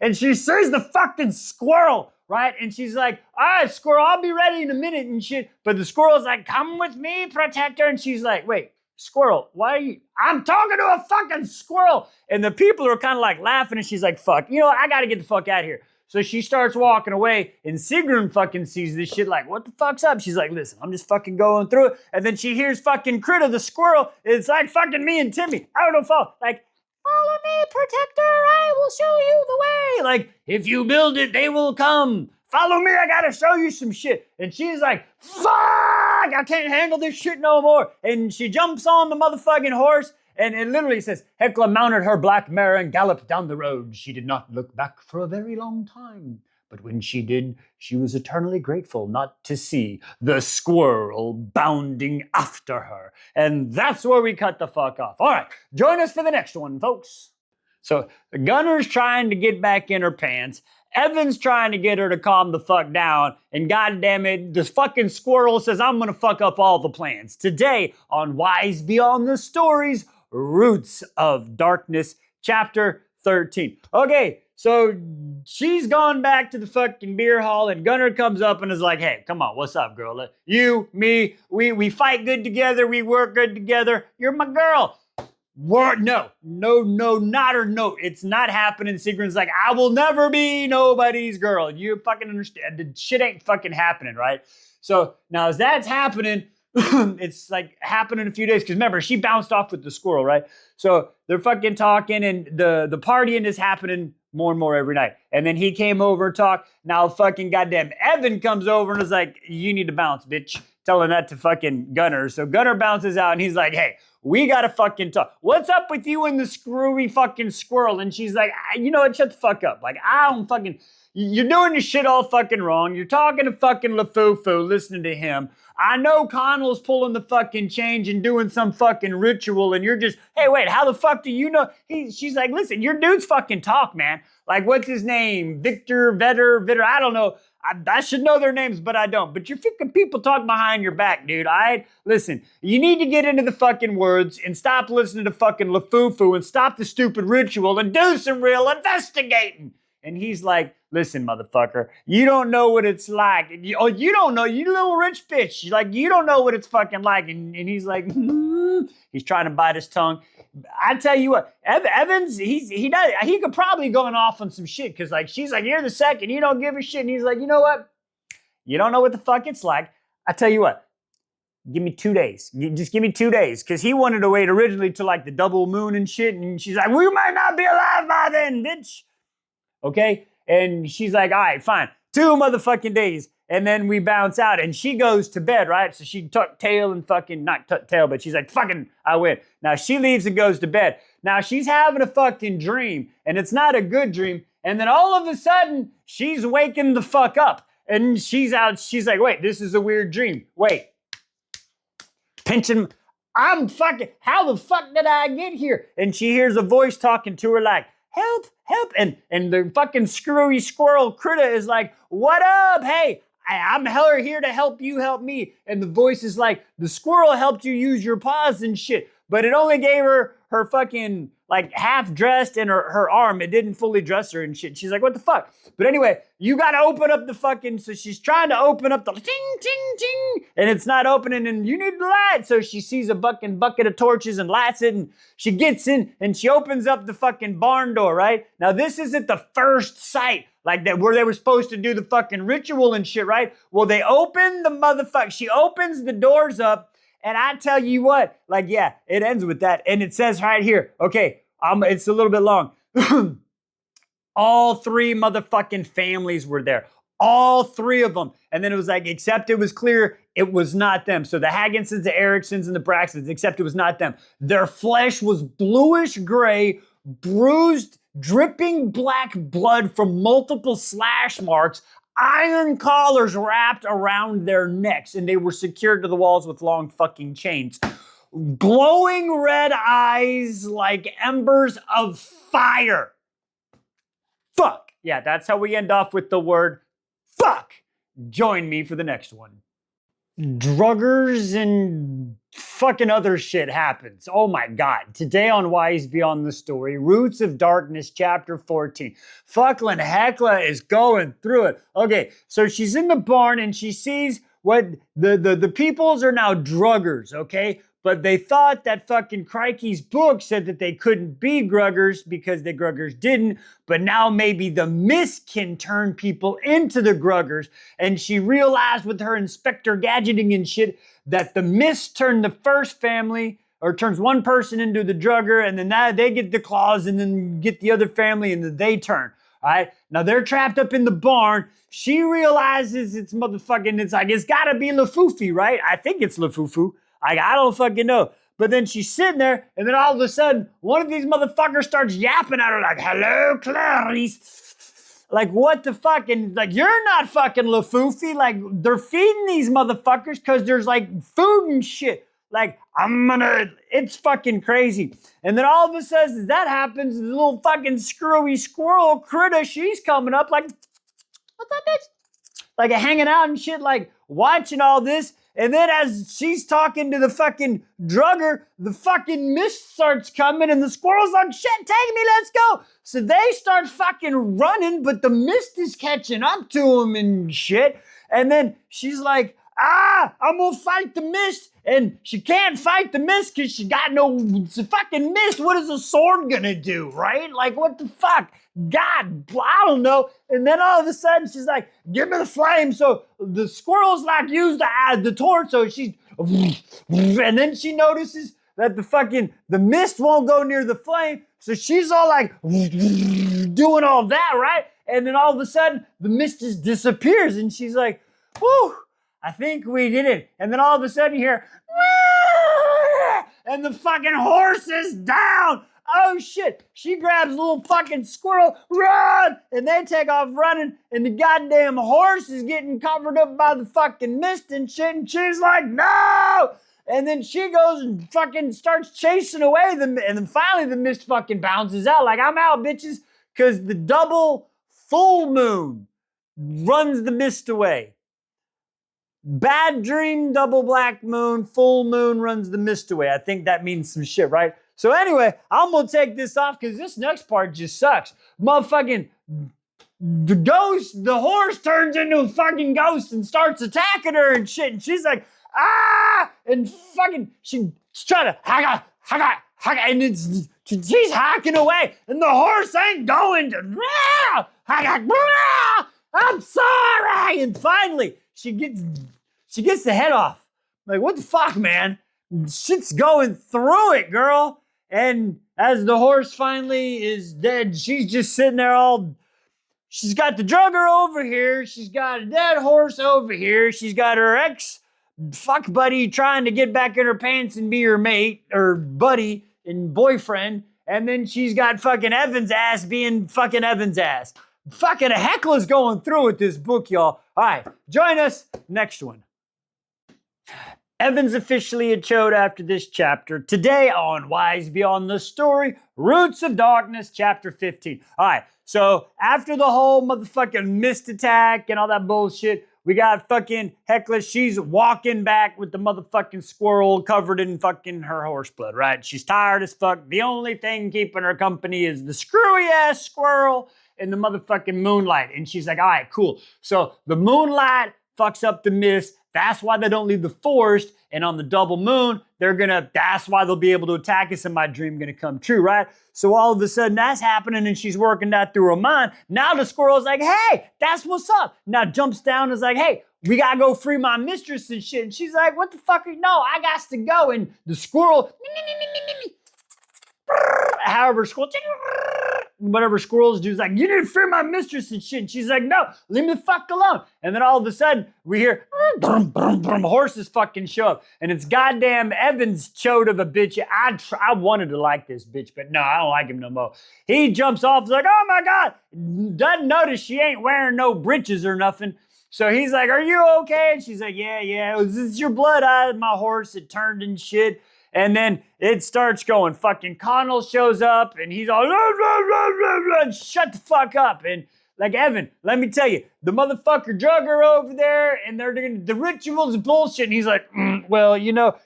Speaker 1: and she sees the fucking squirrel, right? And she's like, all right, squirrel, I'll be ready in a minute and shit. But the squirrel's like, come with me, protector. And she's like, wait, squirrel, why are you? I'm talking to a fucking squirrel. And the people are kind of like laughing, and she's like, fuck, you know what? I got to get the fuck out of here. So she starts walking away, and Sigrun fucking sees this shit like, what the fuck's up? She's like, listen, I'm just fucking going through it. And then she hears fucking Critter the squirrel. It's like fucking me and Timmy. I don't know, like, follow me, protector, I will show you the way. Like, if you build it, they will come. Follow me, I gotta show you some shit. And she's like, fuck, I can't handle this shit no more. And she jumps on the motherfucking horse, and it literally says, Hekla mounted her black mare and galloped down the road. She did not look back for a very long time. But when she did, she was eternally grateful not to see the squirrel bounding after her. And that's where we cut the fuck off. All right, join us for the next one, folks. So the Gunner's trying to get back in her pants. Evan's trying to get her to calm the fuck down, and goddamn it, this fucking squirrel says, I'm gonna fuck up all the plans. Today on Wise Beyond the Stories, Roots of Darkness, chapter 13. Okay, So she's gone back to the fucking beer hall, and Gunnar comes up and is like, hey, come on, what's up, girl? You, me, we fight good together, we work good together. You're my girl. Word, no, not or no. It's not happening. Sigrun's like, I will never be nobody's girl. You fucking understand. The shit ain't fucking happening, right? So now as that's happening, it's like happening in a few days. Because remember, she bounced off with the squirrel, right? So they're fucking talking, and the partying is happening more and more every night. And then he came over and talked. Now fucking goddamn Evan comes over and is like, you need to bounce, bitch. Telling that to fucking Gunnar. So Gunnar bounces out and he's like, hey, we gotta fucking talk. What's up with you and the screwy fucking squirrel? And she's like, you know what, shut the fuck up. Like, I don't fucking, you're doing your shit all fucking wrong. You're talking to fucking LaFufu, listening to him. I know Connell's pulling the fucking change and doing some fucking ritual, and you're just, hey, wait, how the fuck do you know? She's like, listen, your dudes fucking talk, man. Like, what's his name? Vitter, I don't know. I should know their names, but I don't. But your fucking people talk behind your back, dude, all right? Listen, you need to get into the fucking words and stop listening to fucking LaFufu and stop the stupid ritual and do some real investigating. And he's like, listen, motherfucker, you don't know what it's like. You don't know, you little rich bitch. Like, you don't know what it's fucking like. And he's like, he's trying to bite his tongue. I tell you what, Evans, he could probably going off on some shit. Cause like, she's like, you're the second, you don't give a shit. And he's like, you know what? You don't know what the fuck it's like. I tell you what, give me 2 days. Just give me 2 days. Cause he wanted to wait originally to like the double moon and shit. And she's like, we might not be alive by then, bitch. Okay? And she's like, all right, fine. 2 motherfucking days. And then we bounce out and she goes to bed, right? So she tucked tail and fucking, not tucked tail, but she's like, fucking, I win. Now she leaves and goes to bed. Now she's having a fucking dream and it's not a good dream. And then all of a sudden she's waking the fuck up and she's out. She's like, wait, this is a weird dream. Wait, pinching. I'm fucking, how the fuck did I get here? And she hears a voice talking to her like, help, help. And the fucking screwy squirrel critter is like, what up? Hey, I'm here to help you help me. And the voice is like, the squirrel helped you use your paws and shit. But it only gave her fucking like half dressed and her arm. It didn't fully dress her and shit. She's like, what the fuck? But anyway, you got to open up the fucking, so she's trying to open up the ting, ting, ting. And it's not opening and you need the light. So she sees a fucking bucket of torches and lights it and she gets in and she opens up the fucking barn door, right? Now this isn't the first sight like that where they were supposed to do the fucking ritual and shit, right? Well, they open the motherfucker. She opens the doors up. And I tell you what, like, yeah, it ends with that. And it says right here, okay, it's a little bit long. All 3 motherfucking families were there. All 3 of them. And then it was like, except it was clear it was not them. So the Hagginsons, the Ericksons, and the Braxtons, except it was not them. Their flesh was bluish gray, bruised, dripping black blood from multiple slash marks, iron collars wrapped around their necks, and they were secured to the walls with long fucking chains. Glowing red eyes like embers of fire. Fuck. Yeah, that's how we end off with the word fuck. Join me for the next one. Druggers and fucking other shit happens. Oh my God. Today on Wise Beyond the Story, Roots of Darkness, chapter 14. Fucking Hecla is going through it. Okay, so she's in the barn and she sees what the peoples are now druggers, okay? But they thought that fucking Crikey's book said that they couldn't be gruggers because the gruggers didn't. But now maybe the mist can turn people into the gruggers. And she realized with her Inspector Gadgeting and shit that the mist turned the first family or turns one person into the drugger. And then they get the claws and then get the other family and then they turn. All right. Now they're trapped up in the barn. She realizes it's motherfucking, it's like, it's gotta be LaFufi, right? I think it's LaFufu. I don't fucking know. But then she's sitting there, and then all of a sudden, one of these motherfuckers starts yapping at her like, hello, Clarice. Like, what the fuck? And like, you're not fucking LaFufi. Like, they're feeding these motherfuckers because there's like food and shit. Like, it's fucking crazy. And then all of a sudden, as that happens, the little fucking screwy squirrel critter, she's coming up like, what's up, bitch? Like, hanging out and shit, like, watching all this. And then as she's talking to the fucking drugger, the fucking mist starts coming and the squirrel's like, shit, take me, let's go. So they start fucking running, but the mist is catching up to them and shit. And then she's like, I'm gonna fight the mist. And she can't fight the mist because she got no fucking mist. What is a sword gonna do, right? Like, what the fuck? God, I don't know. And then all of a sudden she's like, give me the flame. So the squirrel's like, use the torch. So she's, and then she notices that the mist won't go near the flame. So she's all like doing all that, right? And then all of a sudden the mist just disappears and she's like, whew, I think we did it. And then all of a sudden you hear, and the fucking horse is down. Oh shit. She grabs a little fucking squirrel, run! And they take off running, and the goddamn horse is getting covered up by the fucking mist and shit, and she's like, no! And then she goes and fucking starts chasing away them, and then finally the mist fucking bounces out, like, I'm out, bitches, because the double full moon runs the mist away. Bad dream, double black moon, full moon runs the mist away. I think that means some shit, right? So anyway, I'm gonna take this off because this next part just sucks. Motherfucking the horse turns into a fucking ghost and starts attacking her and shit. And she's like, and fucking, she's trying to, hagga, and she's hacking away. And the horse ain't going to, I'm sorry. And finally, she gets the head off. Like, what the fuck, man? Shit's going through it, girl. And as the horse finally is dead, she's just sitting there she's got the drugger over here. She's got a dead horse over here. She's got her ex-fuck buddy trying to get back in her pants and be her mate, or buddy and boyfriend. And then she's got fucking Evan's ass being fucking Evan's ass. Fucking a heckler's going through with this book, y'all. All right, join us next one. Evan's officially a chode after this chapter. Today on Wise Beyond the Story, Roots of Darkness, chapter 15. All right, so after the whole motherfucking mist attack and all that bullshit, we got fucking Heckler. She's walking back with the motherfucking squirrel covered in fucking her horse blood, right? She's tired as fuck. The only thing keeping her company is the screwy-ass squirrel in the motherfucking moonlight. And she's like, all right, cool. So the moonlight fucks up the mist. That's why they don't leave the forest. And on the double moon, that's why they'll be able to attack us and my dream gonna come true, right? So all of a sudden that's happening and she's working that through her mind. Now the squirrel's like, hey, that's what's up. Now jumps down and is like, hey, we gotta go free my mistress and shit. And she's like, what the fuck? No, I got to go. And the squirrel, however, whatever squirrels do is like, you need to free my mistress and shit. And she's like, no, leave me the fuck alone. And then all of a sudden we hear horses fucking show up. And it's goddamn Evan's chode of a bitch. I wanted to like this bitch, but no, I don't like him no more. He jumps off, he's like, oh my God. Doesn't notice she ain't wearing no breeches or nothing. So he's like, are you okay? And she's like, yeah. This is your blood out of my horse. It turned and shit. And then it starts going. Fucking Connell shows up and he's all, shut the fuck up. And like, Evan, let me tell you, the motherfucker drug her over there and they're doing the rituals bullshit. And he's like, well, you fucking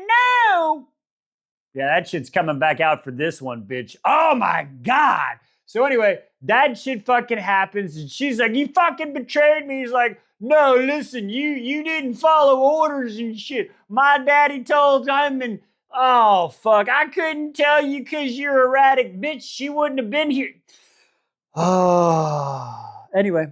Speaker 1: know. Yeah, that shit's coming back out for this one, bitch. Oh my God. So anyway, that shit fucking happens and she's like, you fucking betrayed me. He's like, no, listen, you didn't follow orders and shit. My daddy told him and, oh, fuck, I couldn't tell you because you're erratic, bitch. She wouldn't have been here. Oh. Anyway,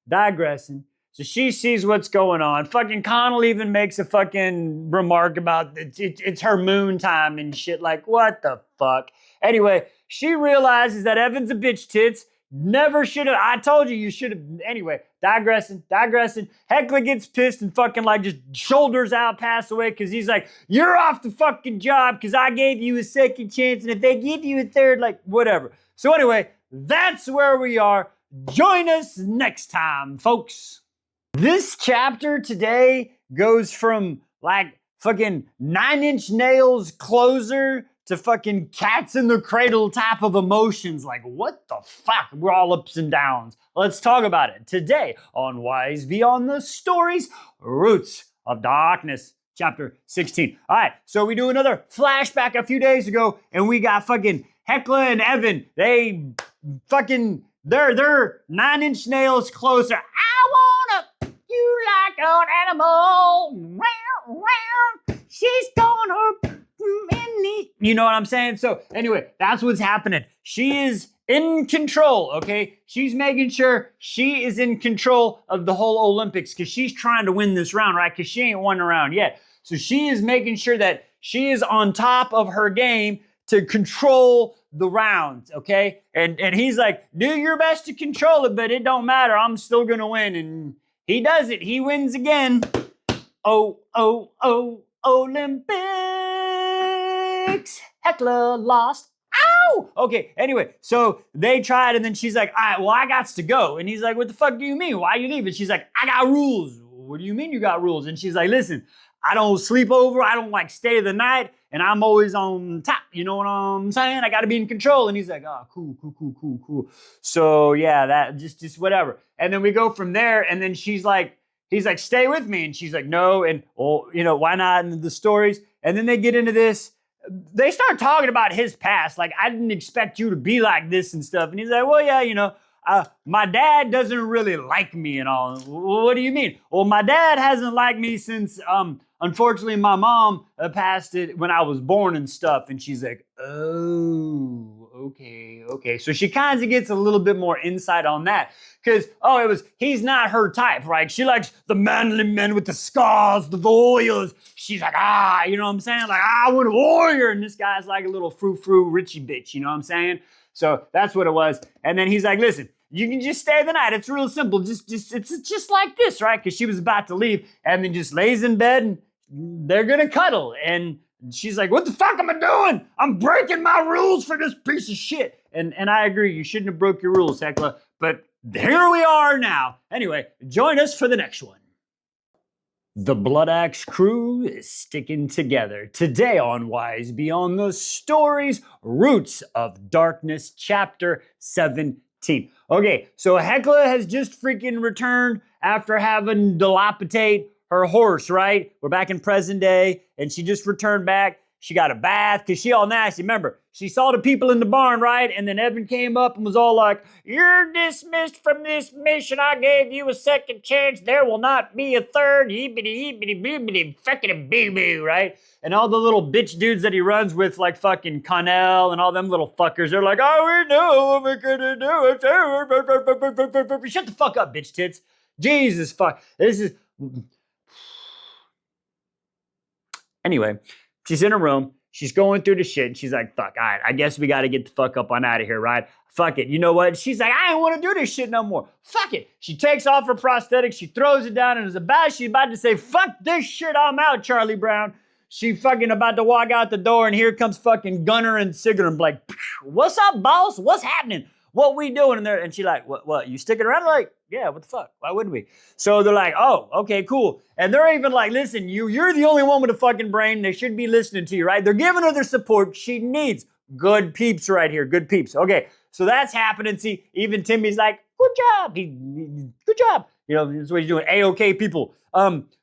Speaker 1: digressing. So she sees what's going on. Fucking Connell even makes a fucking remark about it's her moon time and shit. Like, what the fuck? Anyway, she realizes that Evan's a bitch tits. Never should have. I told you should have. Anyway, digressing. Heckler gets pissed and fucking like just shoulders out, pass away because he's like, you're off the fucking job because I gave you a second chance. And if they give you a third, like whatever. So anyway, that's where we are. Join us next time, folks. This chapter today goes from like fucking 9 Inch Nails closer to fucking cats in the cradle type of emotions. Like, what the fuck? We're all ups and downs. Let's talk about it today on Wise Beyond the Stories, Roots of Darkness, chapter 16. All right, so we do another flashback a few days ago, and we got fucking Hecla and Evan. They fucking, they're 9-inch nails closer. I wanna you like an animal. She's gonna, you know what I'm saying? So anyway, that's what's happening. She is in control, okay? She's making sure she is in control of the whole Olympics because she's trying to win this round, right? Because she ain't won a round yet. So she is making sure that she is on top of her game to control the rounds, okay? And he's like, do your best to control it, but it don't matter. I'm still gonna win. And he does it. He wins again. Oh, Olympics. Hecla lost. Ow! Okay, anyway, so they tried, and then she's like, all right, well, I got to go. And he's like, what the fuck do you mean? Why you leaving? She's like, I got rules. What do you mean you got rules? And she's like, listen, I don't sleep over. I don't like stay the night, and I'm always on top. You know what I'm saying? I got to be in control. And he's like, oh, cool. So yeah, that just whatever. And then we go from there, and then he's like, stay with me. And she's like, no. And, well, you know, why not? And the stories. And then they get into this. They start talking about his past. Like, I didn't expect you to be like this and stuff. And he's like, well, yeah, you know, my dad doesn't really like me and all. What do you mean? Well, my dad hasn't liked me since, unfortunately, my mom passed it when I was born and stuff. And she's like, oh, okay. So she kind of gets a little bit more insight on that. Because, he's not her type, right? She likes the manly men with the scars, the warriors. She's like, you know what I'm saying? Like, I want a warrior. And this guy's like a little frou-frou Richie bitch, you know what I'm saying? So that's what it was. And then he's like, listen, you can just stay the night. It's real simple. It's just like this, right? Because she was about to leave and then just lays in bed and they're going to cuddle. And she's like, what the fuck am I doing? I'm breaking my rules for this piece of shit. And I agree. You shouldn't have broke your rules, Hecla. But here we are now. Anyway, join us for the next one. The Blood Axe crew is sticking together. Today on Wise Beyond the Stories, Roots of Darkness, chapter 17. Okay, so Hecla has just freaking returned after having dilapidate her horse, right? We're back in present day, and she just returned back. She got a bath, because she all nasty. Remember, she saw the people in the barn, right? And then Evan came up and was all like, you're dismissed from this mission. I gave you a second chance. There will not be a third. Eebity, fucking boo-boo, right? And all the little bitch dudes that he runs with, like fucking Connell and all them little fuckers, they're like, oh, we know what we're gonna do. Shut the fuck up, bitch tits. Jesus fuck. This is... Anyway, she's in her room. She's going through the shit. And she's like, fuck, all right, I guess we got to get the fuck up on out of here, right? Fuck it. You know what? She's like, I don't want to do this shit no more. Fuck it. She takes off her prosthetic. She throws it down and she's about to say, fuck this shit. I'm out, Charlie Brown. She fucking about to walk out the door and here comes fucking Gunner and Sigrun like, what's up, boss? What's happening? What we doing in there? And she like, what? You sticking around? Like, yeah, what the fuck? Why wouldn't we? So they're like, oh, okay, cool. And they're even like, listen, you're the only one with a fucking brain. They should be listening to you, right? They're giving her the support she needs. Good peeps right here. Good peeps. Okay, so that's happening. See, even Timmy's like, good job. Good job. You know, that's what he's doing. A-okay, people.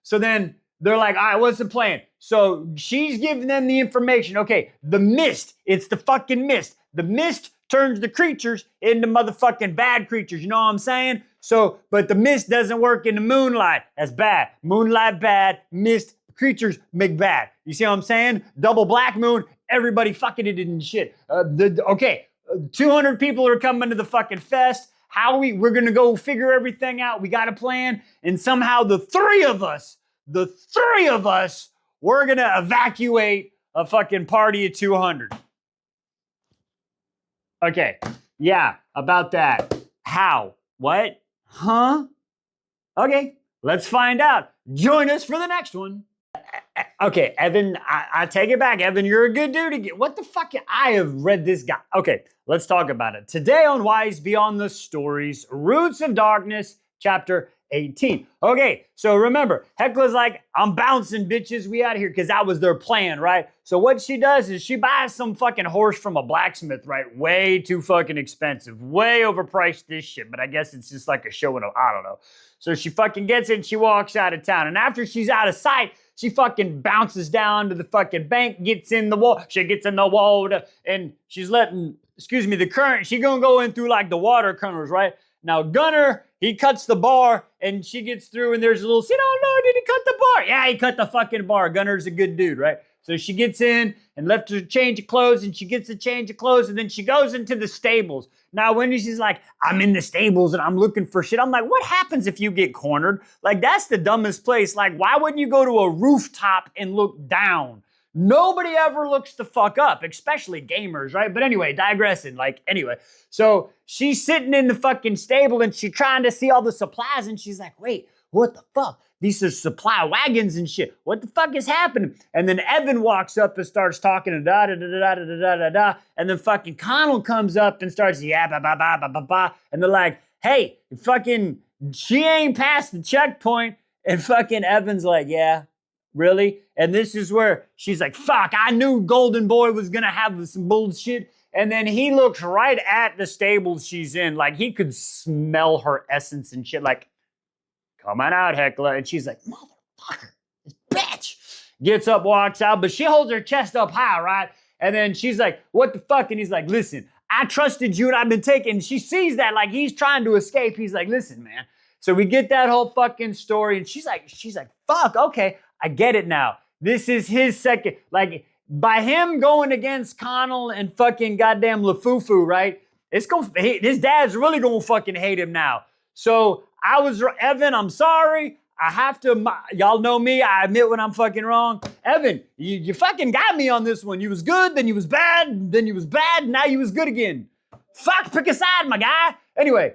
Speaker 1: So then they're like, all right, what's the plan? So she's giving them the information. Okay, the mist. It's the fucking mist. The mist turns the creatures into motherfucking bad creatures. You know what I'm saying? So, but the mist doesn't work in the moonlight. That's bad. Moonlight bad. Mist creatures make bad. You see what I'm saying? Double black moon. Everybody fucking it and shit. 200 people are coming to the fucking fest. We're gonna go figure everything out. We got a plan. And somehow the three of us, we're gonna evacuate a fucking party of 200. Okay, yeah, about that. How? What? Huh? Okay, let's find out. Join us for the next one. Okay, Evan, I take it back. Evan, you're a good dude again. What the fuck? I have read this guy. Okay, let's talk about it. Today on Wise Beyond the Stories, Roots of Darkness, chapter 18. Okay, so remember, Hekla's like, I'm bouncing, bitches, we out of here, because that was their plan, right? So what she does is she buys some fucking horse from a blacksmith, right? Way too fucking expensive, way overpriced this shit, but I guess it's just like a show and I don't know. So she fucking gets it and she walks out of town, and after she's out of sight, she fucking bounces down to the fucking bank, gets in the wall, she gets in the water, and she's letting, the current, she gonna go in through like the water currents, right? Now, Gunner, he cuts the bar, and she gets through, and there's a little, oh no, did he cut the bar? Yeah, he cut the fucking bar. Gunner's a good dude, right? So she gets in and left her change of clothes, and she gets a change of clothes, and then she goes into the stables. Now, when she's like, I'm in the stables, and I'm looking for shit, I'm like, what happens if you get cornered? Like, that's the dumbest place. Like, why wouldn't you go to a rooftop and look down? Nobody ever looks the fuck up, especially gamers, right? But anyway, digressing, anyway. So she's sitting in the fucking stable and she's trying to see all the supplies and she's like, wait, what the fuck? These are supply wagons and shit. What the fuck is happening? And then Evan walks up and starts talking and da-da-da-da-da-da-da-da. And then fucking Connell comes up and starts, yeah, ba-ba-ba-ba-ba-ba. And they're like, hey, fucking, she ain't past the checkpoint. And fucking Evan's like, yeah. Really? And this is where she's like, fuck, I knew Golden Boy was gonna have some bullshit. And then he looks right at the stables she's in, like he could smell her essence and shit, like, come on out, Hekla. And she's like, motherfucker, this bitch. Gets up, walks out, but she holds her chest up high, right? And then she's like, what the fuck? And he's like, listen, I trusted you and I've been taken. She sees that, like he's trying to escape. He's like, listen, man. So we get that whole fucking story, and she's like, fuck, okay, I get it now. This is his second, like, by him going against Connell and fucking goddamn LaFufu, right? His dad's really gonna fucking hate him now. So Evan, I'm sorry. I have to, y'all know me, I admit when I'm fucking wrong. Evan, you fucking got me on this one. You was good, then you was bad, then you was bad, now you was good again. Fuck, pick a side, my guy. Anyway,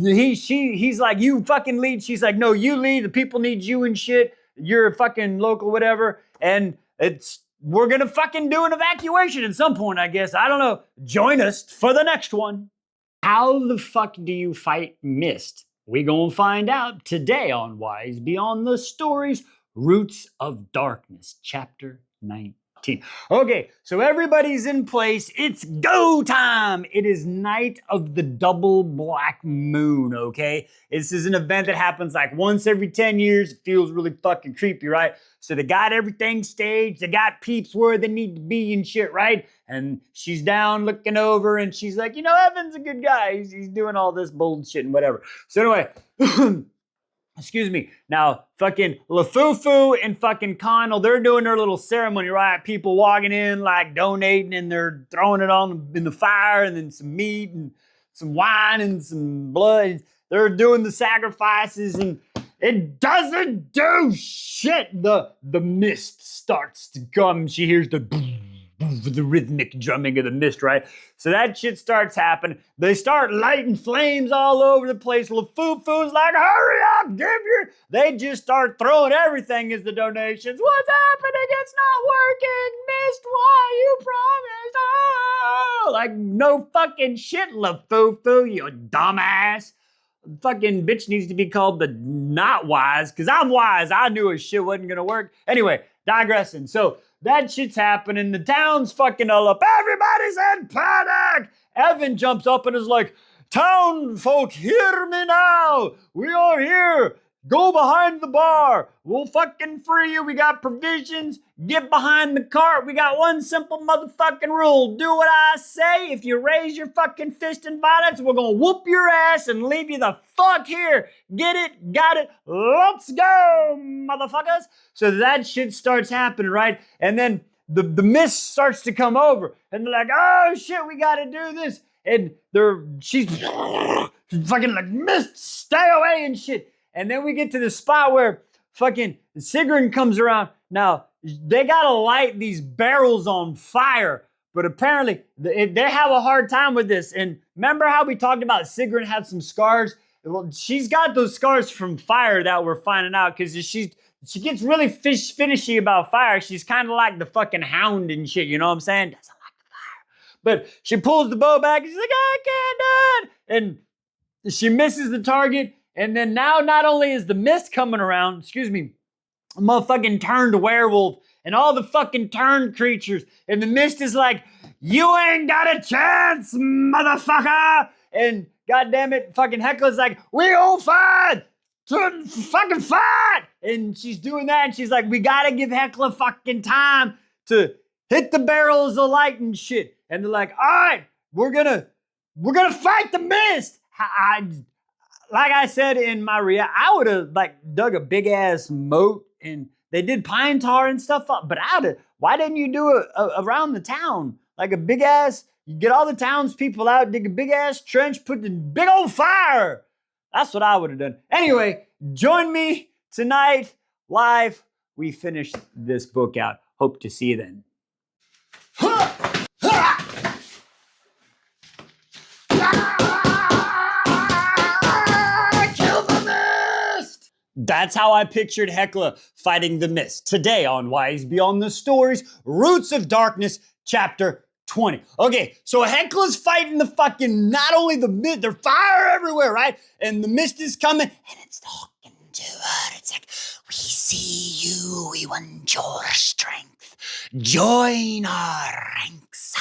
Speaker 1: he's like, you fucking lead. She's like, no, you lead. The people need you and shit. You're a fucking local, whatever. And we're gonna fucking do an evacuation at some point, I guess. I don't know. Join us for the next one. How the fuck do you fight mist? We gonna find out today on Wise Beyond the Stories, Roots of Darkness, Chapter 19. Okay, so everybody's in place. It's go time. It is night of the double black moon, okay? This is an event that happens like once every 10 years. It feels really fucking creepy, right? So they got everything staged. They got peeps where they need to be and shit, right? And she's down looking over and she's like, Evan's a good guy. He's doing all this bullshit and whatever. So anyway, excuse me. Now, fucking LaFufu and fucking Connell, they're doing their little ceremony, right? People walking in, like donating, and they're throwing it on in the fire, and then some meat and some wine and some blood. They're doing the sacrifices, and it doesn't do shit. The mist starts to come. She hears the rhythmic drumming of the mist, right? So that shit starts happening. They start lighting flames all over the place. LaFufu's like, hurry up, They just start throwing everything as the donations. What's happening? It's not working. Mist, why you promised? Oh, like no fucking shit, LaFufu, you dumbass. Fucking bitch needs to be called the not wise, because I'm wise. I knew his shit wasn't gonna work. Anyway, digressing. So that shit's happening. The town's fucking all up. Everybody's in panic. Evan jumps up and is like, town folk, hear me now. We are here. Go behind the bar. We'll fucking free you. We got provisions. Get behind the cart. We got one simple motherfucking rule. Do what I say. If you raise your fucking fist in violence, we're gonna whoop your ass and leave you the fuck here. Get it? Got it? Let's go, motherfuckers. So that shit starts happening, right? And then the mist starts to come over. And they're like, oh shit, we gotta do this. And she's fucking like, mist, stay away and shit. And then we get to the spot where fucking Sigrun comes around. Now, they gotta light these barrels on fire, but apparently they have a hard time with this. And remember how we talked about Sigrun had some scars? Well, she's got those scars from fire that we're finding out, because she gets really finishy about fire. She's kind of like the fucking hound and shit, you know what I'm saying? Doesn't like the fire. But she pulls the bow back and she's like, I can't do it. And she misses the target. And then now not only is the mist coming around, excuse me, a motherfucking turned werewolf and all the fucking turned creatures. And the mist is like, you ain't got a chance, motherfucker. And goddamn it, fucking Hekla's like, we all fight. To fucking fight. And she's doing that. And she's like, we gotta give Hekla fucking time to hit the barrels of light and shit. And they're like, all right, we're gonna fight the mist. Like I said in my I would have like dug a big ass moat, and they did pine tar and stuff up, but why didn't you do it around the town? Like a big ass, you get all the townspeople out, dig a big ass trench, put the big old fire. That's what I would have done. Anyway, join me tonight live. We finished this book out. Hope to see you then. That's how I pictured Hekla fighting the mist. Today on Wise Beyond the Stories, Roots of Darkness, Chapter 20. Okay, so Hekla's fighting the fucking, not only the mist, there's fire everywhere, right? And the mist is coming, and it's talking to her. It's like, we see you, we want your strength. Join our ranks.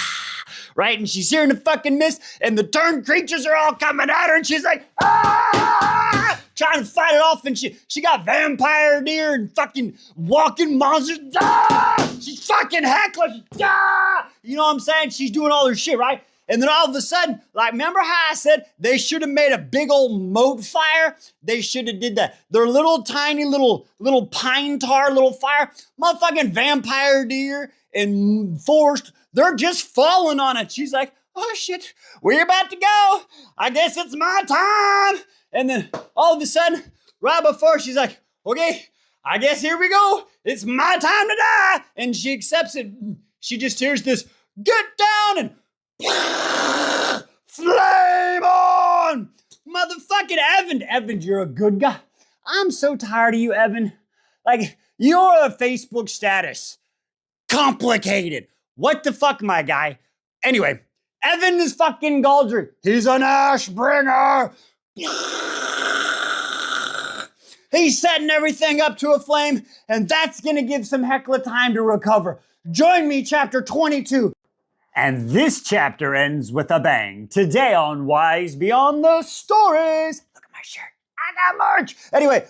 Speaker 1: Right? And she's hearing the fucking mist, and the turned creatures are all coming at her, and she's like, ah! Trying to fight it off, and she got vampire deer and fucking walking monsters. Ah! She's fucking Hekla. Ah! You know what I'm saying? She's doing all her shit, right? And then all of a sudden, like, remember how I said they should have made a big old moat fire? They should have did that. Their little tiny little pine tar little fire. Motherfucking vampire deer and forest, they're just falling on it. She's like, oh shit, we're about to go. I guess it's my time. And then all of a sudden, right before, she's like, okay, I guess here we go. It's my time to die. And she accepts it. She just hears this, get down and flame on. Motherfucking Evan. Evan, you're a good guy. I'm so tired of you, Evan. Like, your Facebook status. Complicated. What the fuck, my guy? Anyway, Evan is fucking Galdry. He's an ash bringer. He's setting everything up to a flame, and that's gonna give some Hekla time to recover. Join me, chapter 22. And this chapter ends with a bang. Today on Wise Beyond the Stories. Look at my shirt. I got merch. Anyway,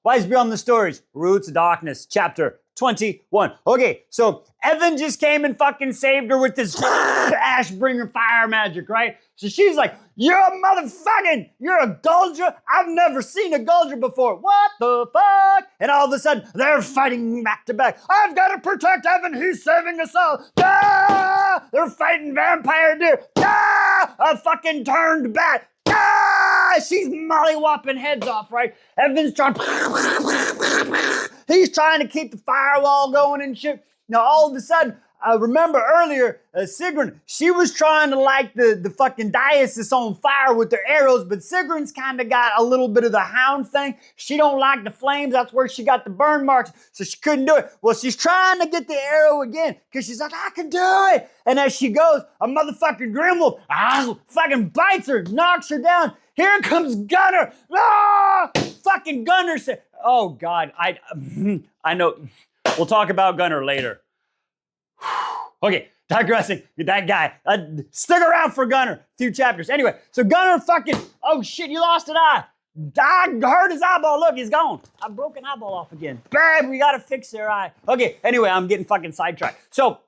Speaker 1: Wise Beyond the Stories, Roots of Darkness, chapter 21. Okay, so Evan just came and fucking saved her with this Ashbringer fire magic, right? So she's like, you're a Guldra? I've never seen a Guldra before. What the fuck? And all of a sudden, they're fighting back to back. I've got to protect Evan. He's saving us all. Ah! They're fighting vampire deer. Ah! A fucking turned bat. Ah! She's mollywopping heads off, right? Evan's trying. He's trying to keep the firewall going and shit. Now, all of a sudden, remember earlier, Sigrun, she was trying to light the fucking diocese on fire with their arrows, but Sigrun's kind of got a little bit of the hound thing. She don't like the flames. That's where she got the burn marks, so she couldn't do it. Well, she's trying to get the arrow again, because she's like, I can do it. And as she goes, a motherfucking Grimwolf fucking bites her, knocks her down. Here comes Gunner. Ah! Fucking Gunner said, oh, God, I know. We'll talk about Gunner later. Okay, digressing. That guy. Stick around for Gunner. A few chapters. Anyway, so Gunner fucking, oh shit, you lost an eye. I hurt his eyeball. Look, he's gone. I broke an eyeball off again. Babe, we gotta fix their eye. Okay, anyway, I'm getting fucking sidetracked. So,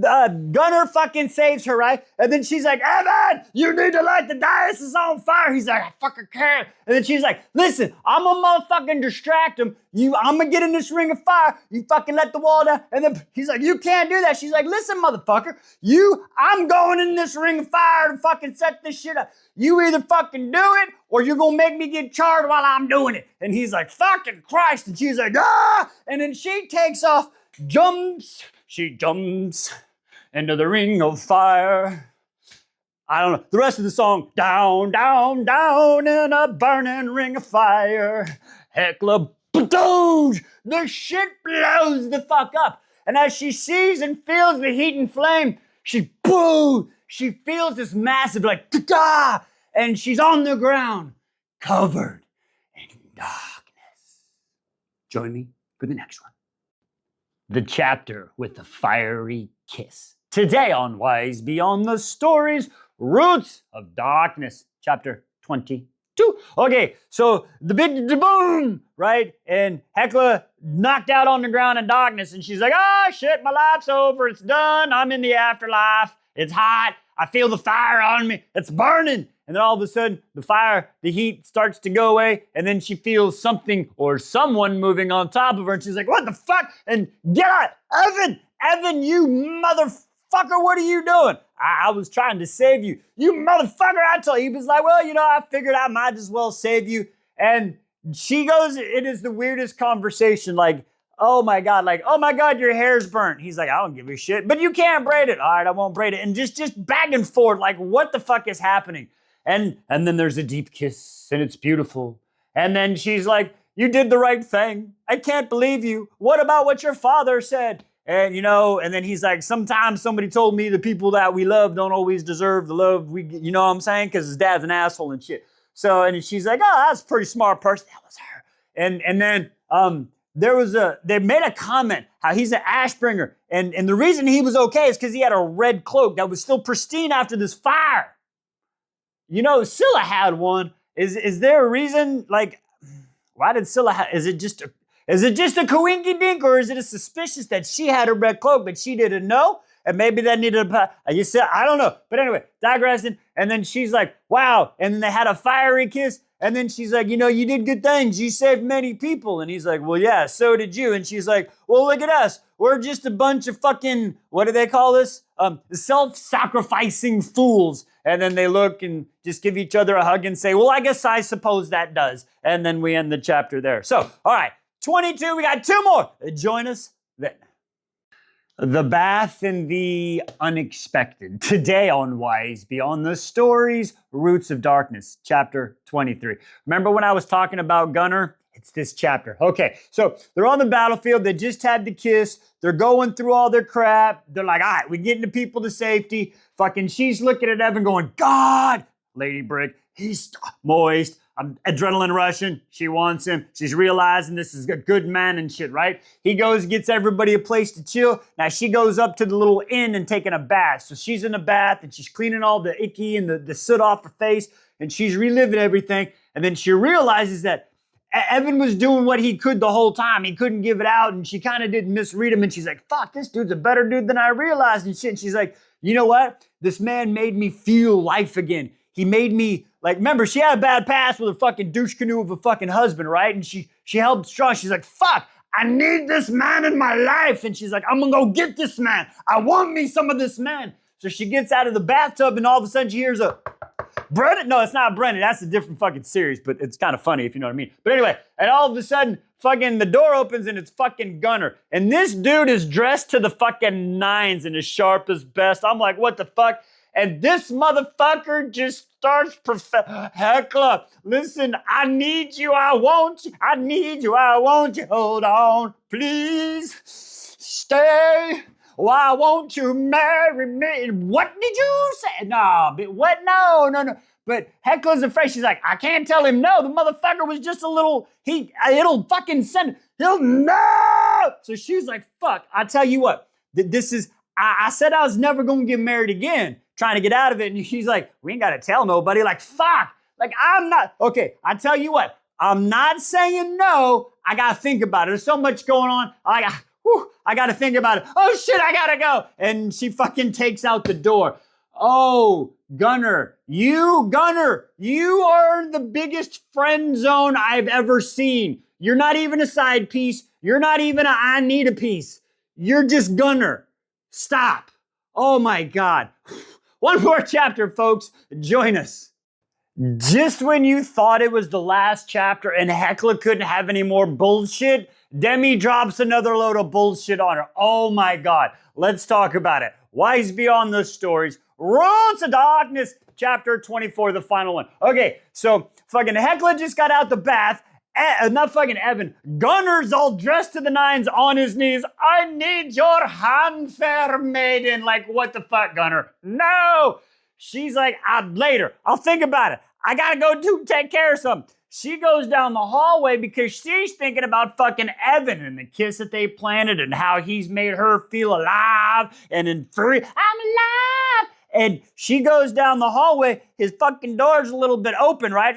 Speaker 1: Gunner fucking saves her, right? And then she's like, Evan, you need to light the diocese on fire. He's like, I fucking can't. And then she's like, listen, I'm gonna motherfucking distract him. I'm gonna get in this ring of fire. You fucking let the wall down. And then he's like, you can't do that. She's like, listen, motherfucker, I'm going in this ring of fire to fucking set this shit up. You either fucking do it or you're gonna make me get charred while I'm doing it. And he's like, fucking Christ. And she's like, ah. And then she takes off, She jumps into the ring of fire. I don't know. The rest of the song, down, down, down in a burning ring of fire. Hekla, badoosh, the shit blows the fuck up. And as she sees and feels the heat and flame, she feels this massive, like, ta-da! And she's on the ground. covered in darkness. Join me for the next one. The chapter with the fiery kiss. Today on Wise Beyond the Stories, Roots of Darkness, chapter 22. Okay, so the big boom, right? And Hecla knocked out on the ground in darkness, and she's like, oh shit, my life's over, it's done, I'm in the afterlife, it's hot, I feel the fire on me, it's burning. And then all of a sudden, the heat starts to go away, and then she feels something or someone moving on top of her, and she's like, what the fuck? And get out, Evan, you motherfucker, what are you doing? I was trying to save you. You motherfucker, I told you. He was like, well, I figured I might as well save you. And she goes, it is the weirdest conversation, like, oh my God, your hair's burnt. He's like, I don't give a shit, but you can't braid it. All right, I won't braid it. And just back and forth, like, what the fuck is happening? And then there's a deep kiss, and it's beautiful. And then she's like, you did the right thing. I can't believe you. What about what your father said? And, and then he's like, sometimes somebody told me the people that we love don't always deserve the love we, you know what I'm saying? Because his dad's an asshole and shit. So, and she's like, oh, that's a pretty smart person. That was her. And then they made a comment how he's an ash bringer. And the reason he was okay is because he had a red cloak that was still pristine after this fire. Scylla had one. Is there a reason, like, why did Scylla have, is it just a coinky dink, or is it a suspicious that she had a red cloak, but she didn't know? And maybe that needed I don't know. But anyway, digressing. And then she's like, wow. And then they had a fiery kiss. And then she's like, you did good things. You saved many people. And he's like, well, yeah, so did you. And she's like, well, look at us. We're just a bunch of fucking, what do they call this? Self-sacrificing fools. And then they look and just give each other a hug and say, well, I suppose that does. And then we end the chapter there. So, all right, 22, we got 2 more. Join us then. The bath and the unexpected. Today on Wise Beyond the Stories, Roots of Darkness, chapter 23. Remember when I was talking about Gunnar? It's this chapter. Okay, so they're on the battlefield. They just had the kiss. They're going through all their crap. They're like, all right, we're getting the people to safety. Fucking she's looking at Evan going, God, Lady Brick, he's moist. I'm adrenaline rushing. She wants him. She's realizing this is a good man and shit, right? He goes, gets everybody a place to chill. Now she goes up to the little inn and taking a bath. So she's in the bath and she's cleaning all the icky and the soot off her face, and she's reliving everything. And then she realizes that Evan was doing what he could the whole time. He couldn't give it out, and she kind of did misread him, and she's like, fuck, this dude's a better dude than I realized and shit. And she's like, you know what? This man made me feel life again. He made me, like, remember, she had a bad past with a fucking douche canoe of a fucking husband, right? And she held strong. She's like, fuck, I need this man in my life. And she's like, I'm gonna go get this man. I want me some of this man. So she gets out of the bathtub, and all of a sudden she hears a, Brennan? No, it's not Brennan. That's a different fucking series, but it's kind of funny if you know what I mean. But anyway, and all of a sudden, fucking the door opens and it's fucking Gunnar. And this dude is dressed to the fucking nines and as sharp as best. I'm like, what the fuck? And this motherfucker just starts Hecla, listen, I need you, I want you, I need you, I want you, hold on, please, stay, why won't you marry me? What did you say? No, but what? No. But Hecla's afraid. She's like, I can't tell him no. The motherfucker was just a little, it'll fucking send, he'll no. So she's like, fuck, I tell you what, this is, I said I was never going to get married again, trying to get out of it. And she's like, we ain't got to tell nobody. Like, fuck. Like, I'm not. Okay, I tell you what. I'm not saying no. I got to think about it. There's so much going on. I got to think about it. Oh, shit, I got to go. And she fucking takes out the door. Oh, Gunnar, you are the biggest friend zone I've ever seen. You're not even a side piece. You're not even a I need a piece. You're just Gunnar. Stop. Oh my God. One more chapter, folks. Join us. Just when you thought it was the last chapter and Hecla couldn't have any more bullshit, Demi drops another load of bullshit on her. Oh my God. Let's talk about it. Wise Beyond the Stories, Roots of Darkness, chapter 24, the final one. Okay, so fucking Hecla just got out the bath. Not fucking Evan. Gunnar's all dressed to the nines on his knees. I need your hand, fair maiden. Like, what the fuck, Gunnar? No! She's like, later. I'll think about it. I gotta go take care of something. She goes down the hallway because she's thinking about fucking Evan and the kiss that they planted and how he's made her feel alive and in free. I'm alive! And she goes down the hallway. His fucking door's a little bit open, right?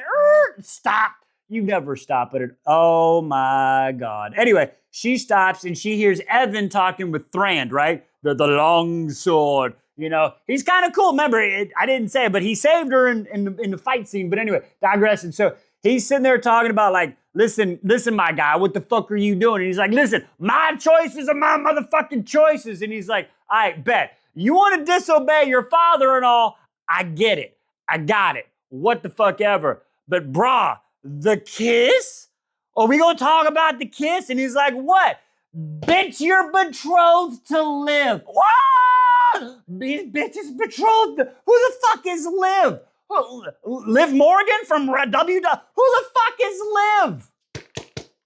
Speaker 1: Stop. You never stop at it. Oh my God. Anyway, she stops and she hears Evan talking with Thrand, right? The long sword. You know, he's kind of cool. Remember, I didn't say it, but he saved her in the fight scene. But anyway, digressing. So he's sitting there talking about like, listen, my guy, what the fuck are you doing? And he's like, listen, my choices are my motherfucking choices. And he's like, all right, bet. You want to disobey your father and all? I get it. I got it. What the fuck ever. But brah, the kiss? Are we gonna talk about the kiss? And he's like, what? Bitch, you're betrothed to Liv. What? These bitches betrothed. Who the fuck is Liv? Liv Morgan from W? Who the fuck is Liv?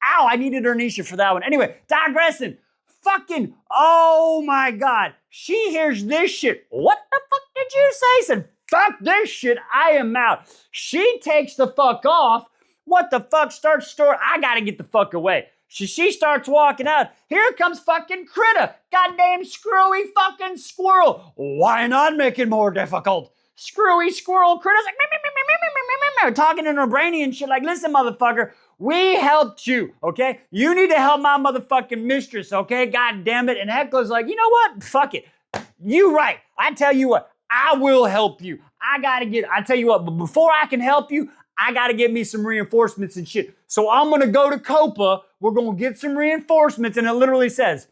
Speaker 1: Ow, I needed Ernisha for that one. Anyway, digressing. Fucking, oh my God. She hears this shit. What the fuck did you say? Said, fuck this shit. I am out. She takes the fuck off. What the fuck? Starts store. I gotta get the fuck away. She starts walking out. Here comes fucking Critta. Goddamn screwy fucking squirrel. Why not make it more difficult? Screwy squirrel Critta's like, talking in her brainy and shit like, listen, motherfucker, we helped you, okay? You need to help my motherfucking mistress, okay? God damn it. And Hekla's like, you know what? Fuck it. You right. I tell you what, I will help you. I tell you what, but before I can help you, I gotta get me some reinforcements and shit. So I'm gonna go to Copa. We're gonna get some reinforcements. And it literally says,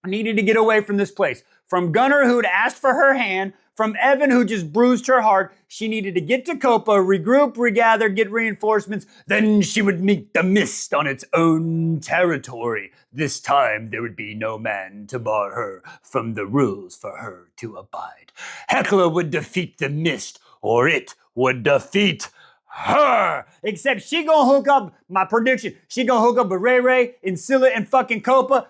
Speaker 1: I needed to get away from this place. From Gunnar, who'd asked for her hand. From Evan, who just bruised her heart. She needed to get to Copa, regroup, regather, get reinforcements. Then she would meet the mist on its own territory. This time there would be no man to bar her from the rules for her to abide. Hekla would defeat the mist, or it would defeat her. Except she gonna hook up, my prediction, she gonna hook up with Ray Ray, Insilla, and fucking Copa.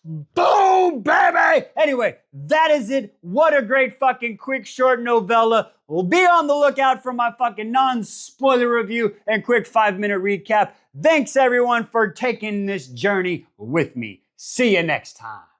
Speaker 1: Boom, baby! Anyway, that is it. What a great fucking quick short novella. We'll be on the lookout for my fucking non-spoiler review and quick 5-minute recap. Thanks everyone for taking this journey with me. See you next time.